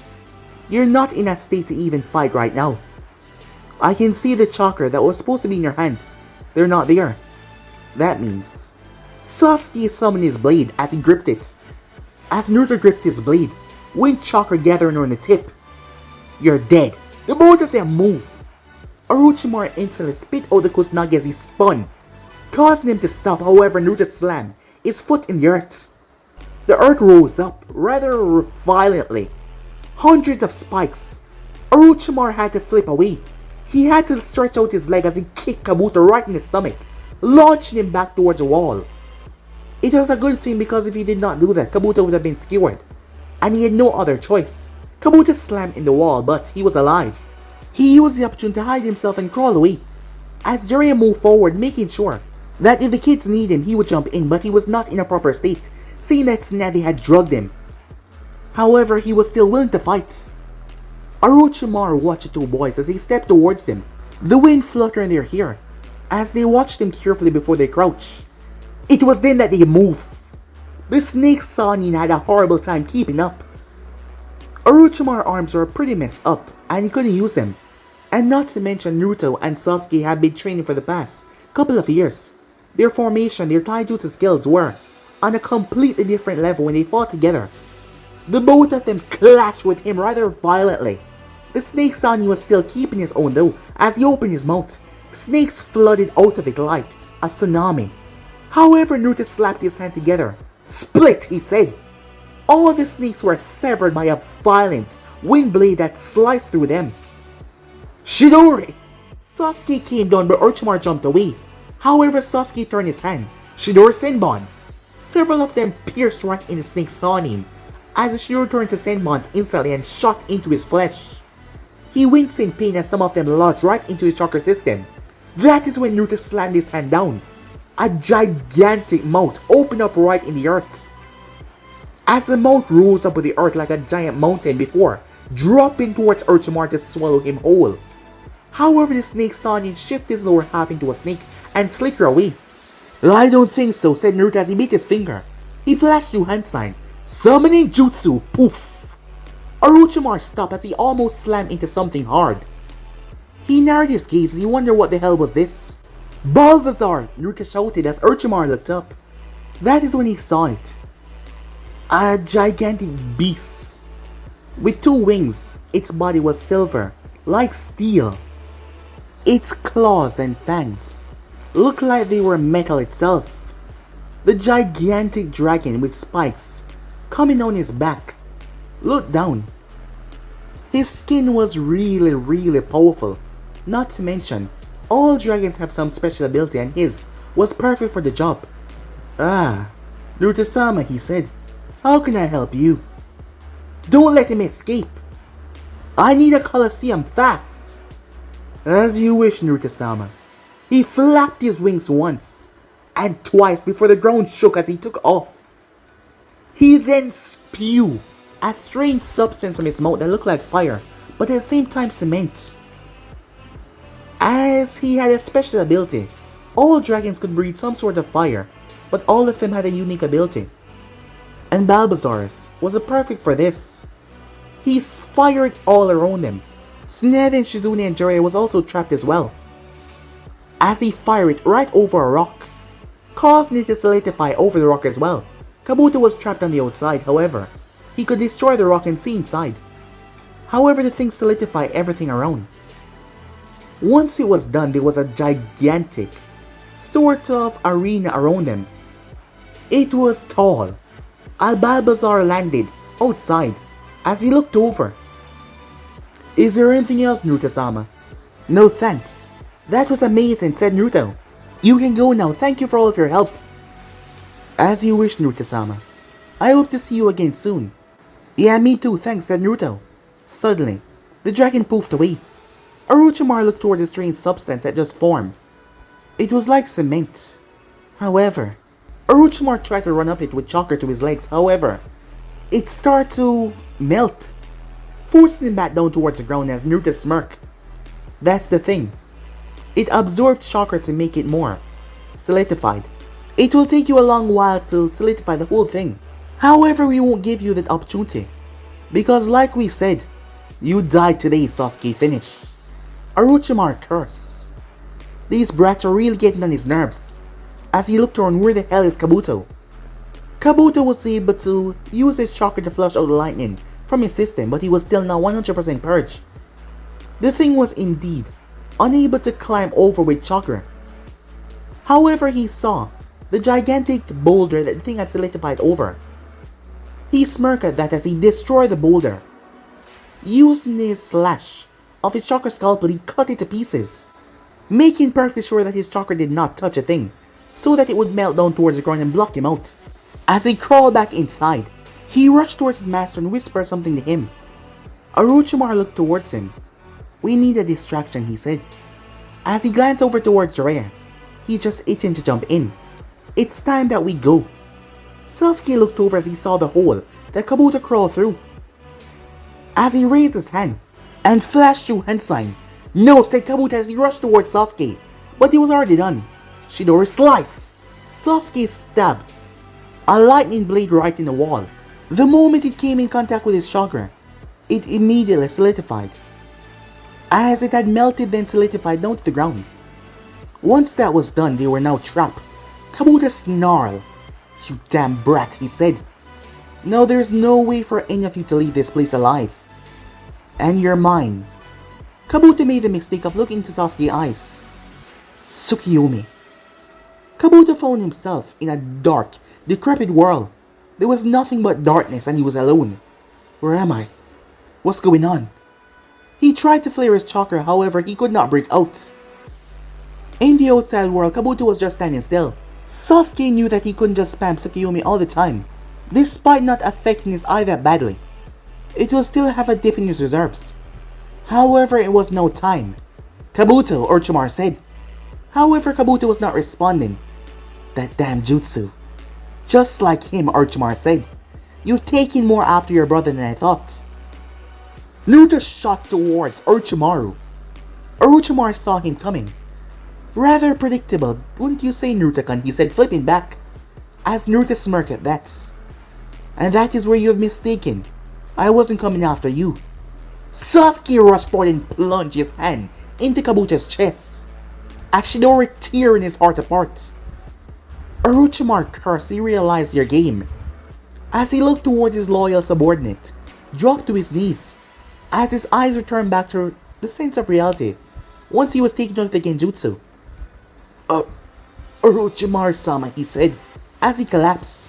"You're not in a state to even fight right now. I can see the chakra that was supposed to be in your hands. They're not there. That means..." Sasuke summoned his blade as he gripped it. As Naruto gripped his blade, wind chakra gathering on the tip. "You're dead." The both of them moved. Orochimaru instantly spit out the Kusanagi as he spun, causing him to stop. However, Naruto slammed his foot in the earth. The earth rose up rather violently. Hundreds of spikes. Orochimaru had to flip away. He had to stretch out his leg as he kicked Kabuto right in the stomach, launching him back towards the wall. It was a good thing because if he did not do that, Kabuto would have been skewered, and he had no other choice. Kabuto slammed in the wall, but he was alive. He used the opportunity to hide himself and crawl away, as Jiraiya moved forward, making sure that if the kids need him, he would jump in, but he was not in a proper state, seeing that Tsunade had drugged him. However, he was still willing to fight. Orochimaru watched the two boys as they stepped towards him, the wind fluttering in their hair, as they watched him carefully before they crouched. It was then that they moved. The snake Sanin had a horrible time keeping up. Orochimaru's arms were pretty messed up, and he couldn't use them. And not to mention Naruto and Sasuke had been training for the past couple of years. Their formation, their taijutsu skills were on a completely different level when they fought together. The both of them clashed with him rather violently. The snake Sanin was still keeping his own though, as he opened his mouth. Snakes flooded out of it like a tsunami. However, Naruto slapped his hand together. "Split," he said. All the snakes were severed by a violent wind blade that sliced through them. "Shidori!" Sasuke came down, but Orochimaru jumped away. However, Sasuke turned his hand. "Shidori Senbon!" Several of them pierced right in the snake Sanin, as the Shidori turned to Senbons instantly and shot into his flesh. He winced in pain as some of them lodged right into his chakra system. That is when Naruto slammed his hand down. A gigantic mouth opened up right in the earth. As the mouth rose up with the earth like a giant mountain before, dropping towards Orochimaru to swallow him whole. However, the snake Sanin shifted his lower half into a snake and slickered away. "I don't think so," said Naruto as he beat his finger. He flashed through hand sign, summoning jutsu, poof. Orochimaru stopped as he almost slammed into something hard. He narrowed his gaze as he wondered what the hell was this. "Balthazar!" Naruto shouted as Orochimaru looked up. That is when he saw it. A gigantic beast. With two wings, its body was silver, like steel. Its claws and fangs looked like they were metal itself. The gigantic dragon with spikes coming down his back looked down. His skin was really powerful. Not to mention, all dragons have some special ability and his was perfect for the job. "Ah, Naruto-sama," he said. "How can I help you?" "Don't let him escape. I need a Colosseum fast." "As you wish, Naruto-sama." He flapped his wings once and twice before the ground shook as he took off. He then spewed a strange substance from his mouth that looked like fire, but at the same time cement. As he had a special ability, all dragons could breathe some sort of fire, but all of them had a unique ability. And Balthazar's was perfect for this. He fired all around them. Tsunade and Shizune and Jiraiya was also trapped as well, as he fired it right over a rock, causing it to solidify over the rock as well. Kabuto was trapped on the outside, however, he could destroy the rock and see inside. However, the thing solidified everything around. Once it was done, there was a gigantic sort of arena around them. It was tall. Balthazar landed outside as he looked over. "Is there anything else, Naruto-sama?" "No thanks. That was amazing," said Naruto. "You can go now. Thank you for all of your help." "As you wish, Naruto-sama. I hope to see you again soon." "Yeah, me too, thanks," said Naruto. Suddenly, the dragon poofed away. Orochimaru looked toward the strange substance that just formed. It was like cement. However, Orochimaru tried to run up it with chakra to his legs, however, it started to melt, forcing him back down towards the ground as Naruto smirked. That's the thing. It absorbed chakra to make it more solidified. It will take you a long while to solidify the whole thing. However, we won't give you that opportunity. Because like we said, you died today, Sasuke finished. Orochimaru cursed. These brats are really getting on his nerves. As he looked around, where the hell is Kabuto? Kabuto was able to use his chakra to flush out the lightning from his system, but he was still not 100% purged. The thing was indeed unable to climb over with chakra. However, he saw the gigantic boulder that the thing had solidified over. He smirked at that as he destroyed the boulder. Using his slash of his chakra scalpel, he cut it to pieces, making perfectly sure that his chakra did not touch a thing, so that it would melt down towards the ground and block him out. As he crawled back inside, he rushed towards his master and whispered something to him. Orochimaru looked towards him. "We need a distraction," he said. As he glanced over towards Jiraiya, he's just itching to jump in. "It's time that we go." Sasuke looked over as he saw the hole that Kabuto crawled through. As he raised his hand and flashed through hand sign, "No," said Kabuto as he rushed towards Sasuke, but it was already done. Chidori slice! Sasuke stabbed a lightning blade right in the wall. The moment it came in contact with his chakra, it immediately solidified, as it had melted then solidified down to the ground. Once that was done, they were now trapped. Kabuto snarled. "You damn brat," he said. "Now there's no way for any of you to leave this place alive. And you're mine." Kabuto made the mistake of looking into Sasuke's eyes. Tsukiyomi. Kabuto found himself in a dark, decrepit world. There was nothing but darkness and he was alone. Where am I? What's going on? He tried to flare his chakra, however he could not break out. In the outside world, Kabuto was just standing still. Sasuke knew that he couldn't just spam Tsukiyomi all the time, despite not affecting his eye that badly. It will still have a dip in his reserves. However, it was no time. "Kabuto," Orochimaru said. However, Kabuto was not responding. "That damn jutsu." "Just like him," Orochimaru said. "You've taken more after your brother than I thought." Naruto shot towards Orochimaru. Orochimaru saw him coming. "Rather predictable, wouldn't you say, Naruto-kun?" he said, flipping back, as Naruto smirked at that. "And that is where you have mistaken. I wasn't coming after you." Sasuke rushed forward and plunged his hand into Kabuto's chest, a Chidori tearing his heart apart. Orochimaru cursed. He realized their game. As he looked towards his loyal subordinate, dropped to his knees, as his eyes returned back to the sense of reality once he was taken out of the genjutsu. Orochimaru-sama," he said, as he collapsed.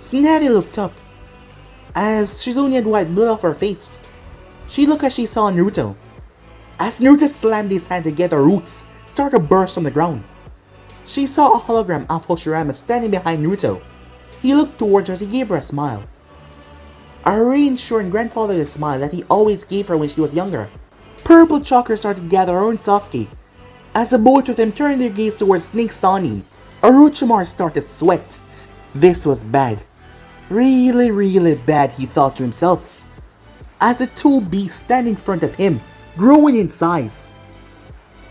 Tsunade looked up, as Shizune had wiped blood off her face. She looked as she saw Naruto. As Naruto slammed his hand together, roots started to burst from the ground. She saw a hologram of Hoshirama standing behind Naruto. He looked towards her as he gave her a smile. A reassuring grandfatherly smile that he always gave her when she was younger. Purple chakra started to gather around Sasuke. As the both of them turned their gaze towards Snake Sani, Orochimaru started to sweat. This was bad. Really bad, he thought to himself, as the two beasts stand in front of him, growing in size.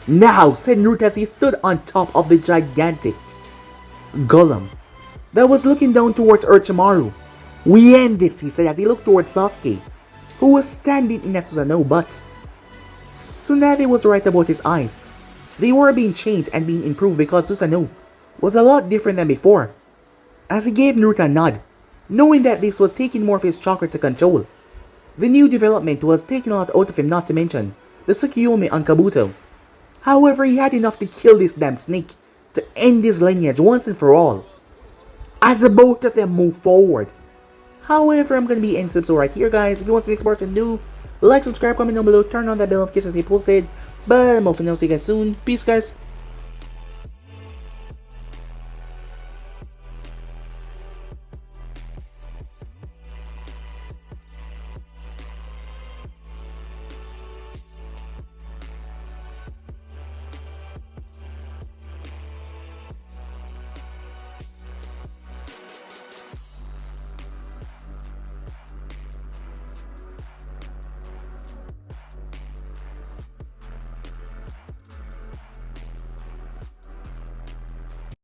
"Now," said Naruto as he stood on top of the gigantic golem that was looking down towards Orochimaru. "We end this," he said as he looked towards Sasuke, who was standing in a Susanoo, but Tsunade was right about his eyes. They were being changed and being improved because Susanoo was a lot different than before. As he gave Naruto a nod, knowing that this was taking more of his chakra to control. The new development was taking a lot out of him, not to mention the Tsukiyomi on Kabuto. However, he had enough to kill this damn snake to end his lineage once and for all, as the both of them move forward. However, I'm going to be ending this right here, guys. If you want to see the next part, do like, subscribe, comment down below, turn on that bell notification to stay posted. But I'm off and I'll see you guys soon. Peace, guys.